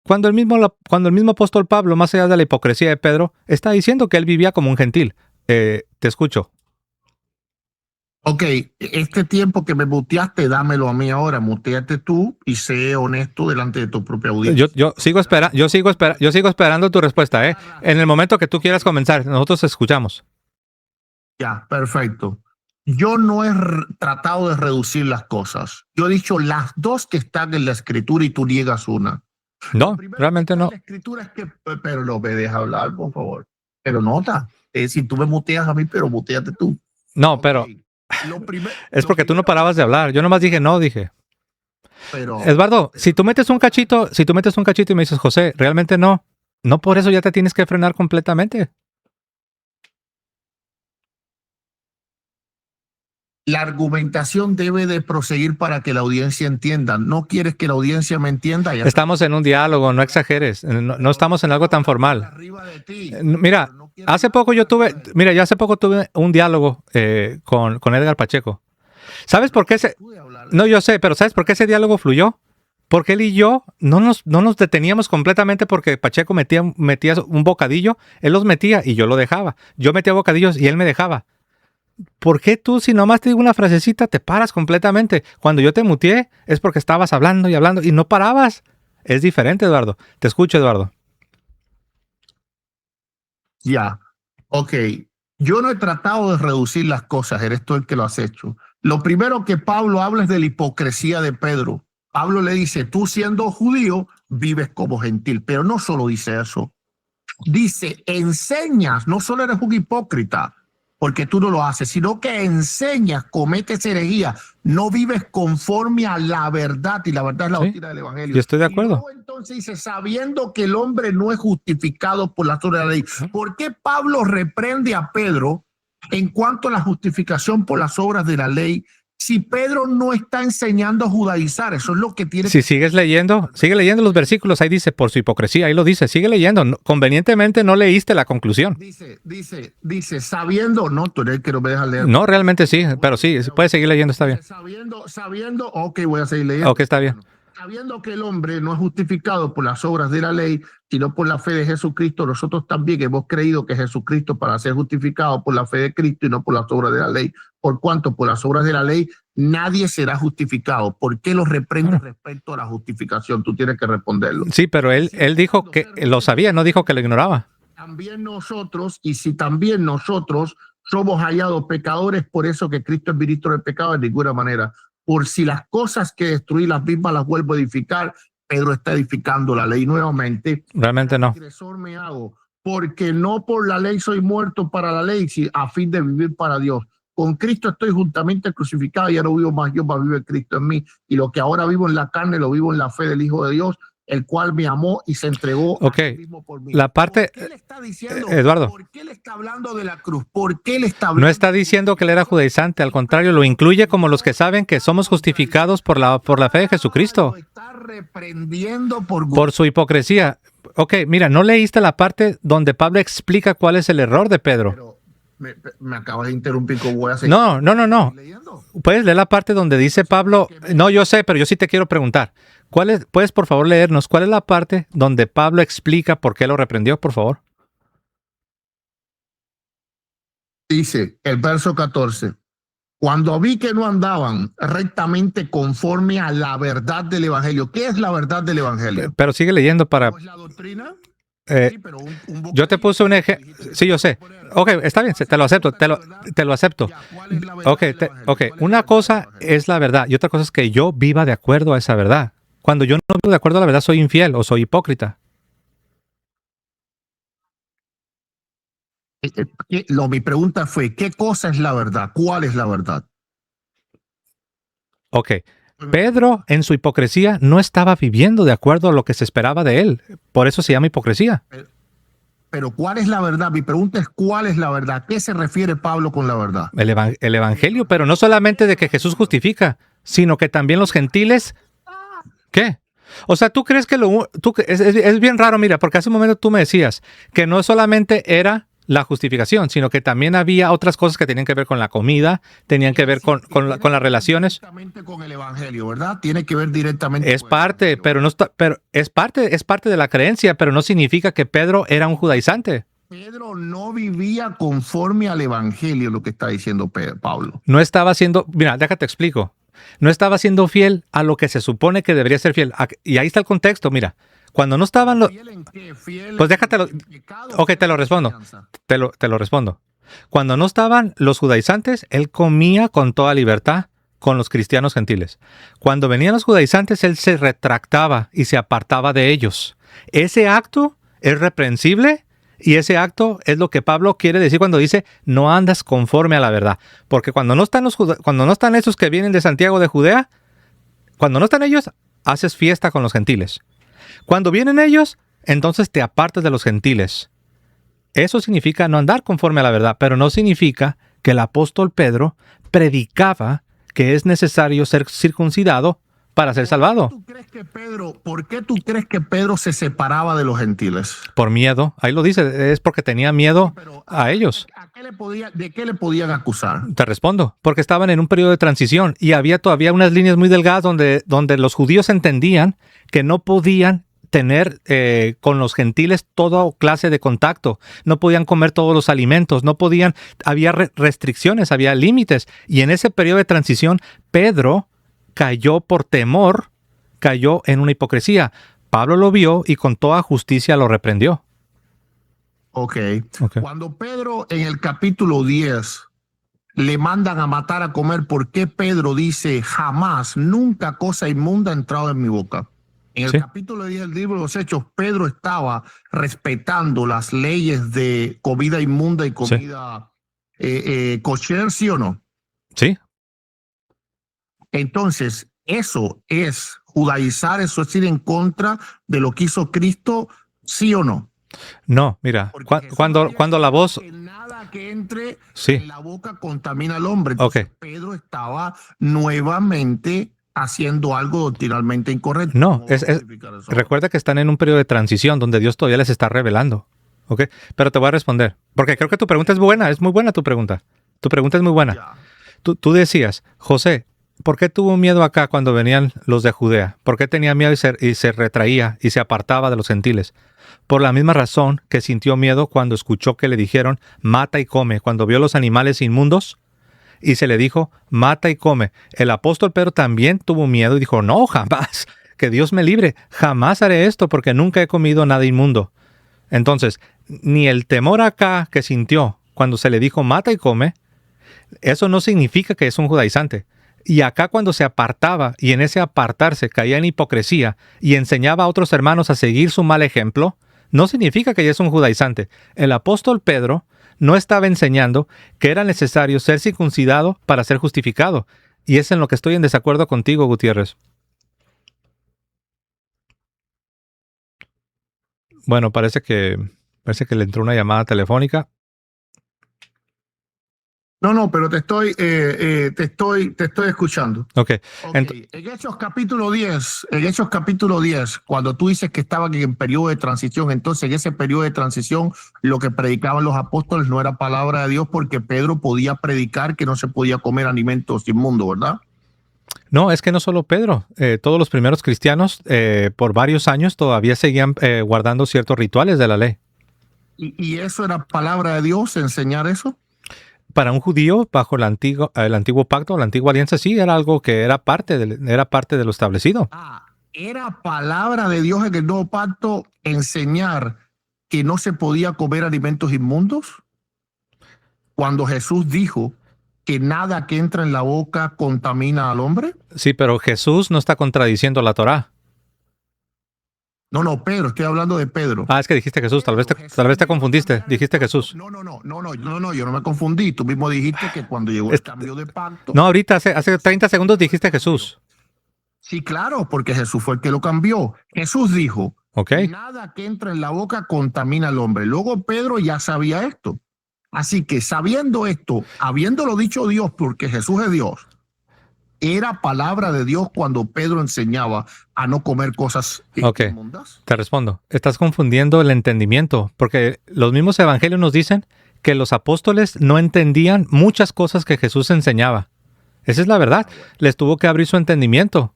Cuando el mismo apóstol Pablo, más allá de la hipocresía de Pedro, está diciendo que él vivía como un gentil. Te escucho. Ok, este tiempo que me muteaste, dámelo a mí ahora. Muteate tú y sé honesto delante de tu propia audiencia. Yo sigo esperando tu respuesta. En el momento que tú quieras comenzar, nosotros escuchamos. Ya, perfecto. Yo no he tratado de reducir las cosas. Yo he dicho las dos que están en la escritura y tú niegas una. No, realmente no. La escritura es que, pero no me deja hablar, por favor. Pero nota, si tú me muteas a mí, pero muteate tú. No, okay. Pero es porque tú no parabas de hablar. Yo nomás dije no, dije. Pero, Eduardo, si tú metes un cachito y me dices, José, realmente no por eso ya te tienes que frenar completamente. La argumentación debe de proseguir para que la audiencia entienda. ¿No quieres que la audiencia me entienda? Ya estamos en un diálogo, no exageres. No estamos en algo tan formal. Mira, hace poco tuve un diálogo con Edgar Pacheco. ¿Sabes por qué No, yo sé, pero ¿sabes por qué ese diálogo fluyó? Porque él y yo no nos deteníamos completamente porque Pacheco metía un bocadillo, él los metía y yo lo dejaba. Yo metía bocadillos y él me dejaba. ¿Por qué tú, si nomás te digo una frasecita, te paras completamente? Cuando yo te muteé es porque estabas hablando y no parabas. Es diferente, Eduardo. Te escucho, Eduardo. Ya, ok. Yo no he tratado de reducir las cosas, eres tú el que lo has hecho. Lo primero que Pablo habla es de la hipocresía de Pedro. Pablo le dice, tú siendo judío, vives como gentil, pero no solo dice eso. Dice, enseñas, no solo eres un hipócrita, porque tú no lo haces, sino que enseñas, cometes herejía, no vives conforme a la verdad, y la verdad es la doctrina del evangelio. Yo estoy de acuerdo. Y luego, entonces dice, sabiendo que el hombre no es justificado por las obras de la ley. ¿Por qué Pablo reprende a Pedro en cuanto a la justificación por las obras de la ley Si Pedro no está enseñando a judaizar, eso es lo que tiene Si que... sigues leyendo, sigue leyendo los versículos, ahí dice, por su hipocresía, ahí lo dice, sigue leyendo. Convenientemente no leíste la conclusión. Dice, sabiendo, no, tú eres que no me dejas leer. No, realmente sí, pero sí, puedes seguir leyendo, está bien. Sabiendo, ok, voy a seguir leyendo. Ok, está bien. Sabiendo que el hombre no es justificado por las obras de la ley, sino por la fe de Jesucristo, nosotros también hemos creído que Jesucristo para ser justificado por la fe de Cristo y no por las obras de la ley. Por cuanto por las obras de la ley nadie será justificado. ¿Por qué lo reprende respecto a la justificación? Tú tienes que responderlo. Sí, pero él dijo que lo sabía, no dijo que lo ignoraba. También nosotros, y si también nosotros somos hallados pecadores, por eso que Cristo es ministro del pecado, de ninguna manera. Por si las cosas que destruí las mismas las vuelvo a edificar, Pedro está edificando la ley nuevamente. Realmente no. Me hago, porque no por la ley soy muerto para la ley, sino a fin de vivir para Dios. Con Cristo estoy juntamente crucificado, ya no vivo más yo, más vive Cristo en mí. Y lo que ahora vivo en la carne, lo vivo en la fe del Hijo de Dios, el cual me amó y se entregó a sí mismo por mí. La parte, ¿Por qué le está diciendo, Eduardo, ¿por qué le está hablando de la cruz? ¿Por qué le está hablando? No está diciendo que él era judaizante, al contrario, lo incluye como los que saben que somos justificados por la fe de Jesucristo. Lo está reprendiendo por su hipocresía. Ok, mira, no leíste la parte donde Pablo explica cuál es el error de Pedro. Me acabas de interrumpir con voy a seguir. No. Puedes leer la parte donde dice Pablo. No, yo sé, pero yo sí te quiero preguntar. ¿Puedes por favor leernos cuál es la parte donde Pablo explica por qué lo reprendió, por favor? Dice el verso 14. Cuando vi que no andaban rectamente conforme a la verdad del evangelio. ¿Qué es la verdad del evangelio? Pero sigue leyendo para... ¿Es la doctrina? Sí, pero yo te puse un ejemplo. Sí, yo sé. Ok, está bien, te lo acepto. Te lo acepto. Ok, una cosa es la verdad y otra cosa es que yo viva de acuerdo a esa verdad. Cuando yo no vivo de acuerdo a la verdad, soy infiel o soy hipócrita. Mi pregunta fue, ¿qué cosa es la verdad? ¿Cuál es la verdad? Ok. Pedro, en su hipocresía, no estaba viviendo de acuerdo a lo que se esperaba de él. Por eso se llama hipocresía. Pero ¿cuál es la verdad? Mi pregunta es, ¿cuál es la verdad? ¿A qué se refiere Pablo con la verdad? El evangelio, pero no solamente de que Jesús justifica, sino que también los gentiles... ¿Qué? O sea, ¿tú crees que es bien raro, mira, porque hace un momento tú me decías que no solamente era la justificación, sino que también había otras cosas que tenían que ver con la comida, tenían que ver con las relaciones. Directamente con el evangelio, ¿verdad? Tiene que ver directamente. Es parte, pero no está, pero es parte de la creencia, pero no significa que Pedro era un judaizante. Pedro no vivía conforme al evangelio, lo que está diciendo Pablo. No estaba siendo, mira, déjate explico. No estaba siendo fiel a lo que se supone que debería ser fiel. Y ahí está el contexto, mira. Cuando no estaban los... Pues déjatelo... Ok, te lo respondo. Te lo respondo. Cuando no estaban los judaizantes, él comía con toda libertad con los cristianos gentiles. Cuando venían los judaizantes, él se retractaba y se apartaba de ellos. Ese acto es reprensible y ese acto es lo que Pablo quiere decir cuando dice no andas conforme a la verdad. Porque cuando no están esos que vienen de Santiago de Judea, cuando no están ellos, haces fiesta con los gentiles. Cuando vienen ellos, entonces te apartas de los gentiles. Eso significa no andar conforme a la verdad, pero no significa que el apóstol Pedro predicaba que es necesario ser circuncidado para ser salvado. ¿Por qué tú crees que Pedro se separaba de los gentiles? Por miedo. Ahí lo dice, es porque tenía miedo a ellos. ¿De qué le podían acusar? Te respondo, porque estaban en un periodo de transición y había todavía unas líneas muy delgadas donde los judíos entendían que no podían tener con los gentiles toda clase de contacto, no podían comer todos los alimentos, había restricciones, había límites, y en ese periodo de transición Pedro cayó por temor, cayó en una hipocresía. Pablo lo vio y con toda justicia lo reprendió. Okay. Cuando Pedro en el capítulo 10 le mandan a matar a comer, ¿por qué Pedro dice jamás, nunca cosa inmunda ha entrado en mi boca? En el capítulo 10 del libro de los Hechos, Pedro estaba respetando las leyes de comida inmunda y comida kosher, ¿sí o no? Sí. Entonces, eso es judaizar, eso es ir en contra de lo que hizo Cristo, ¿sí o no? No, mira, cuando la voz... Nada que entre Sí. en la boca contamina al hombre. Entonces, Ok. Pedro estaba nuevamente haciendo algo doctrinalmente incorrecto. No, ¿Cómo va a justificar eso ahora? recuerda que están en un periodo de transición donde Dios todavía les está revelando. ¿Ok? Pero te voy a responder. Porque creo que tu pregunta es buena. Es muy buena tu pregunta. Tu pregunta es muy buena. Ya. Tú decías, José, ¿por qué tuvo miedo acá cuando venían los de Judea? ¿Por qué tenía miedo y se retraía y se apartaba de los gentiles? Por la misma razón que sintió miedo cuando escuchó que le dijeron, mata y come, cuando vio los animales inmundos y se le dijo, mata y come. El apóstol Pedro también tuvo miedo y dijo, no, jamás, que Dios me libre, jamás haré esto porque nunca he comido nada inmundo. Entonces, ni el temor acá que sintió cuando se le dijo, mata y come, eso no significa que es un judaizante. Y acá cuando se apartaba y en ese apartarse caía en hipocresía y enseñaba a otros hermanos a seguir su mal ejemplo, no significa que ya es un judaizante. El apóstol Pedro no estaba enseñando que era necesario ser circuncidado para ser justificado. Y es en lo que estoy en desacuerdo contigo, Gutiérrez. Bueno, parece que le entró una llamada telefónica. No, pero te estoy escuchando. Ok. Ok, en Hechos capítulo 10, cuando tú dices que estaban en periodo de transición, entonces en ese periodo de transición lo que predicaban los apóstoles no era palabra de Dios porque Pedro podía predicar que no se podía comer alimentos inmundos, ¿verdad? No, es que no solo Pedro, todos los primeros cristianos por varios años todavía seguían guardando ciertos rituales de la ley. ¿Y eso era palabra de Dios, enseñar eso? Para un judío, bajo el antiguo pacto, la antigua alianza, sí, era algo que era era parte de lo establecido. Era palabra de Dios en el nuevo pacto enseñar que no se podía comer alimentos inmundos. Cuando Jesús dijo que nada que entra en la boca contamina al hombre. Sí, pero Jesús no está contradiciendo la Torá. No, Pedro, estoy hablando de Pedro. Ah, es que dijiste Jesús, tal vez te confundiste, dijiste Jesús. No, yo no me confundí. Tú mismo dijiste que cuando llegó el cambio de pacto. No, ahorita, hace 30 segundos dijiste Jesús. Sí, claro, porque Jesús fue el que lo cambió. Jesús dijo, Ok. nada que entra en la boca contamina al hombre. Luego Pedro ya sabía esto. Así que sabiendo esto, habiéndolo dicho Dios, porque Jesús es Dios, era palabra de Dios cuando Pedro enseñaba a no comer cosas inmundas. Te respondo. Estás confundiendo el entendimiento, porque los mismos evangelios nos dicen que los apóstoles no entendían muchas cosas que Jesús enseñaba. Esa es la verdad. Les tuvo que abrir su entendimiento,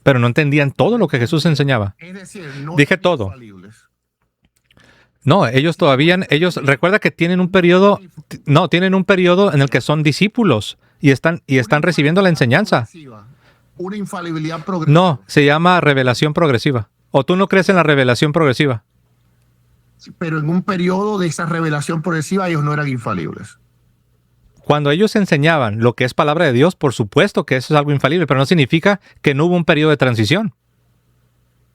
pero no entendían todo lo que Jesús enseñaba. Es decir, no dije todo. No, recuerda que tienen un periodo en el que son discípulos y están recibiendo la enseñanza. Una infalibilidad progresiva. No, se llama revelación progresiva. ¿O tú no crees en la revelación progresiva? Pero en un periodo de esa revelación progresiva ellos no eran infalibles. Cuando ellos enseñaban lo que es palabra de Dios, por supuesto que eso es algo infalible, pero no significa que no hubo un periodo de transición.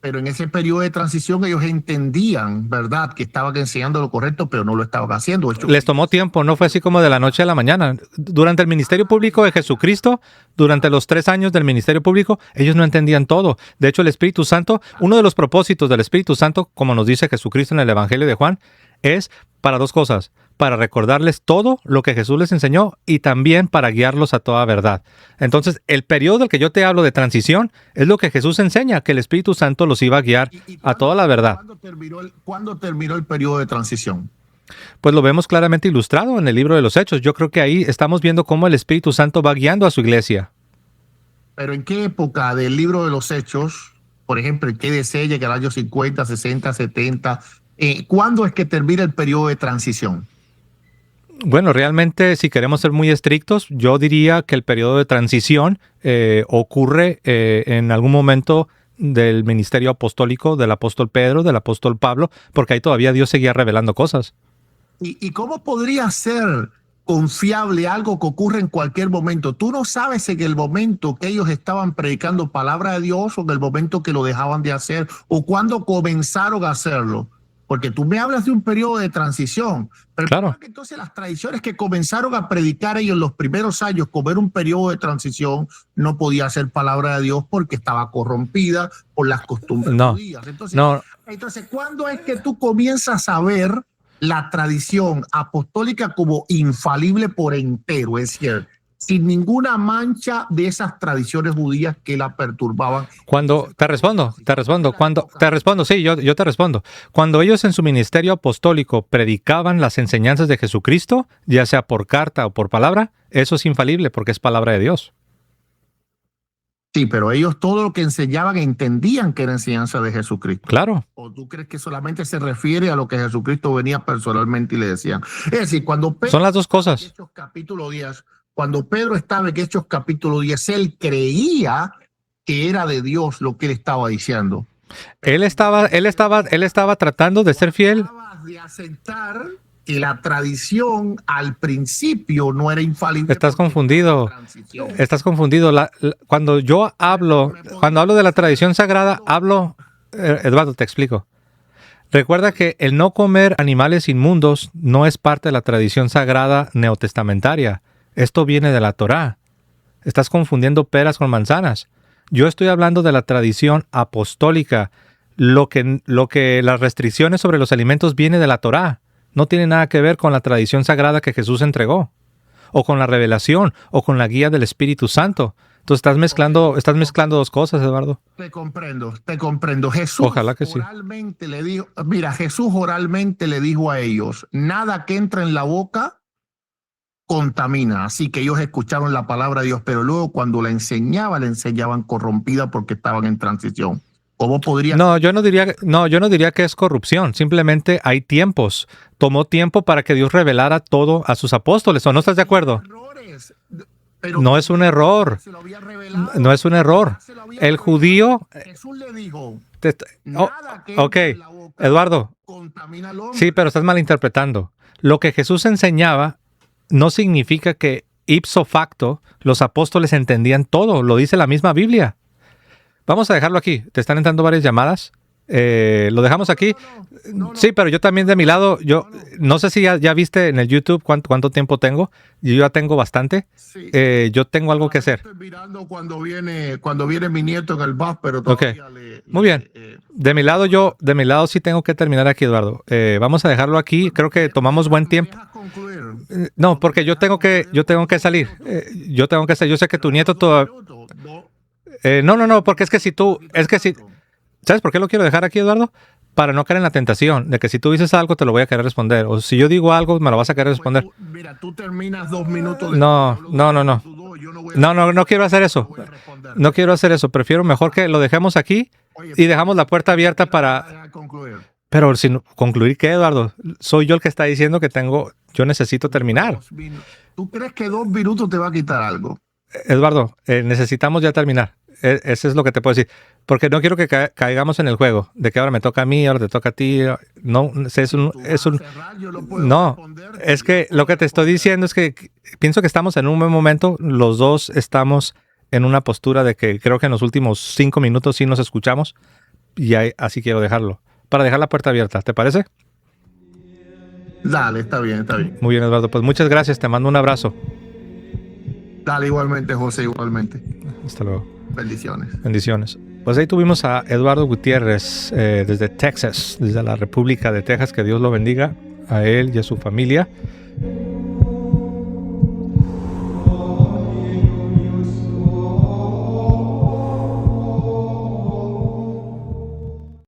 Pero en ese periodo de transición ellos entendían, ¿verdad?, que estaban enseñando lo correcto, pero no lo estaban haciendo. Les tomó tiempo, no fue así como de la noche a la mañana. Durante el ministerio público de Jesucristo, durante los 3 años del ministerio público, ellos no entendían todo. De hecho, el Espíritu Santo, uno de los propósitos del Espíritu Santo, como nos dice Jesucristo en el Evangelio de Juan, es para 2 cosas. Para recordarles todo lo que Jesús les enseñó y también para guiarlos a toda verdad. Entonces, el periodo del que yo te hablo de transición es lo que Jesús enseña, que el Espíritu Santo los iba a guiar a toda la verdad. ¿Cuándo terminó el periodo de transición? Pues lo vemos claramente ilustrado en el libro de los Hechos. Yo creo que ahí estamos viendo cómo el Espíritu Santo va guiando a su iglesia. Pero ¿en qué época del libro de los Hechos, por ejemplo, en qué DC llega el año 50, 60, 70, ¿cuándo es que termina el periodo de transición? Bueno, realmente, si queremos ser muy estrictos, yo diría que el periodo de transición ocurre en algún momento del ministerio apostólico del apóstol Pedro, del apóstol Pablo, porque ahí todavía Dios seguía revelando cosas. ¿Y cómo podría ser confiable algo que ocurre en cualquier momento? Tú no sabes en el momento que ellos estaban predicando palabra de Dios o en el momento que lo dejaban de hacer o cuando comenzaron a hacerlo. Porque tú me hablas de un periodo de transición, pero claro. Que entonces las tradiciones que comenzaron a predicar ellos en los primeros años, como era un periodo de transición, no podía ser palabra de Dios porque estaba corrompida por las costumbres judías. Entonces, ¿cuándo es que tú comienzas a ver la tradición apostólica como infalible por entero, es decir, sin ninguna mancha de esas tradiciones judías que la perturbaban. Cuando te respondo, sí, yo te respondo. Cuando ellos en su ministerio apostólico predicaban las enseñanzas de Jesucristo, ya sea por carta o por palabra, eso es infalible porque es palabra de Dios. Sí, pero ellos todo lo que enseñaban entendían que era enseñanza de Jesucristo. Claro. ¿O tú crees que solamente se refiere a lo que Jesucristo venía personalmente y le decían? Es decir, cuando Pedro, son las dos cosas. Hechos capítulo 10, cuando Pedro estaba en Hechos capítulo 10, él creía que era de Dios lo que él estaba diciendo. Él estaba tratando de ser fiel. De aceptar que la tradición al principio no era infalible. Estás confundido. Cuando hablo de la tradición sagrada, Eduardo, te explico. Recuerda que el no comer animales inmundos no es parte de la tradición sagrada neotestamentaria. Esto viene de la Torá. Estás confundiendo peras con manzanas. Yo estoy hablando de la tradición apostólica. Lo que las restricciones sobre los alimentos viene de la Torá. No tiene nada que ver con la tradición sagrada que Jesús entregó, o con la revelación, o con la guía del Espíritu Santo. Entonces estás mezclando dos cosas, Eduardo. Te comprendo. Jesús Ojalá que oralmente le dijo, Jesús oralmente le dijo a ellos, nada que entra en la boca contamina. Así que ellos escucharon la palabra de Dios, pero luego cuando la enseñaban corrompida porque estaban en transición. ¿Cómo podría? No, yo no diría que es corrupción. Simplemente hay tiempos. Tomó tiempo para que Dios revelara todo a sus apóstoles. ¿O no estás de acuerdo? No es un error. No es un error. El judío. Jesús le dijo. Ok, Eduardo. Sí, pero estás malinterpretando. Lo que Jesús enseñaba no significa que ipso facto los apóstoles entendían todo. Lo dice la misma Biblia. Vamos a dejarlo aquí. Te están entrando varias llamadas. Lo dejamos aquí. Sí, pero yo también de mi lado, no sé si ya viste en el YouTube cuánto tiempo tengo. Yo ya tengo bastante. Yo tengo algo que hacer. Estoy mirando cuando viene mi nieto en el bus, pero todavía muy bien. De mi lado sí tengo que terminar aquí, Eduardo. Vamos a dejarlo aquí. Creo que tomamos buen tiempo. No, porque yo tengo que salir. Yo sé que tu nieto todavía. No, porque ¿sabes por qué lo quiero dejar aquí, Eduardo? Para no caer en la tentación de que si tú dices algo te lo voy a querer responder, o si yo digo algo me lo vas a querer responder. Mira, tú terminas 2 minutos. No quiero hacer eso. No quiero hacer eso. Prefiero mejor que lo dejemos aquí y dejamos la puerta abierta para concluir. Pero sin concluir, ¿qué, Eduardo? Soy yo el que está diciendo que yo necesito terminar. ¿Tú crees que 2 minutos te va a quitar algo? Eduardo, necesitamos ya terminar. Eso es lo que te puedo decir. Porque no quiero que caigamos en el juego de que ahora me toca a mí, ahora te toca a ti. No, es que lo que te estoy diciendo es que pienso que estamos en un buen momento. Los dos estamos en una postura de que creo que en los últimos 5 minutos sí nos escuchamos. Y así quiero dejarlo. Para dejar la puerta abierta. ¿Te parece? Dale, está bien. Muy bien, Eduardo. Pues muchas gracias. Te mando un abrazo. Dale, igualmente, José, igualmente. Hasta luego. Bendiciones. Pues ahí tuvimos a Eduardo Gutiérrez desde Texas, desde la República de Texas. Que Dios lo bendiga a él y a su familia.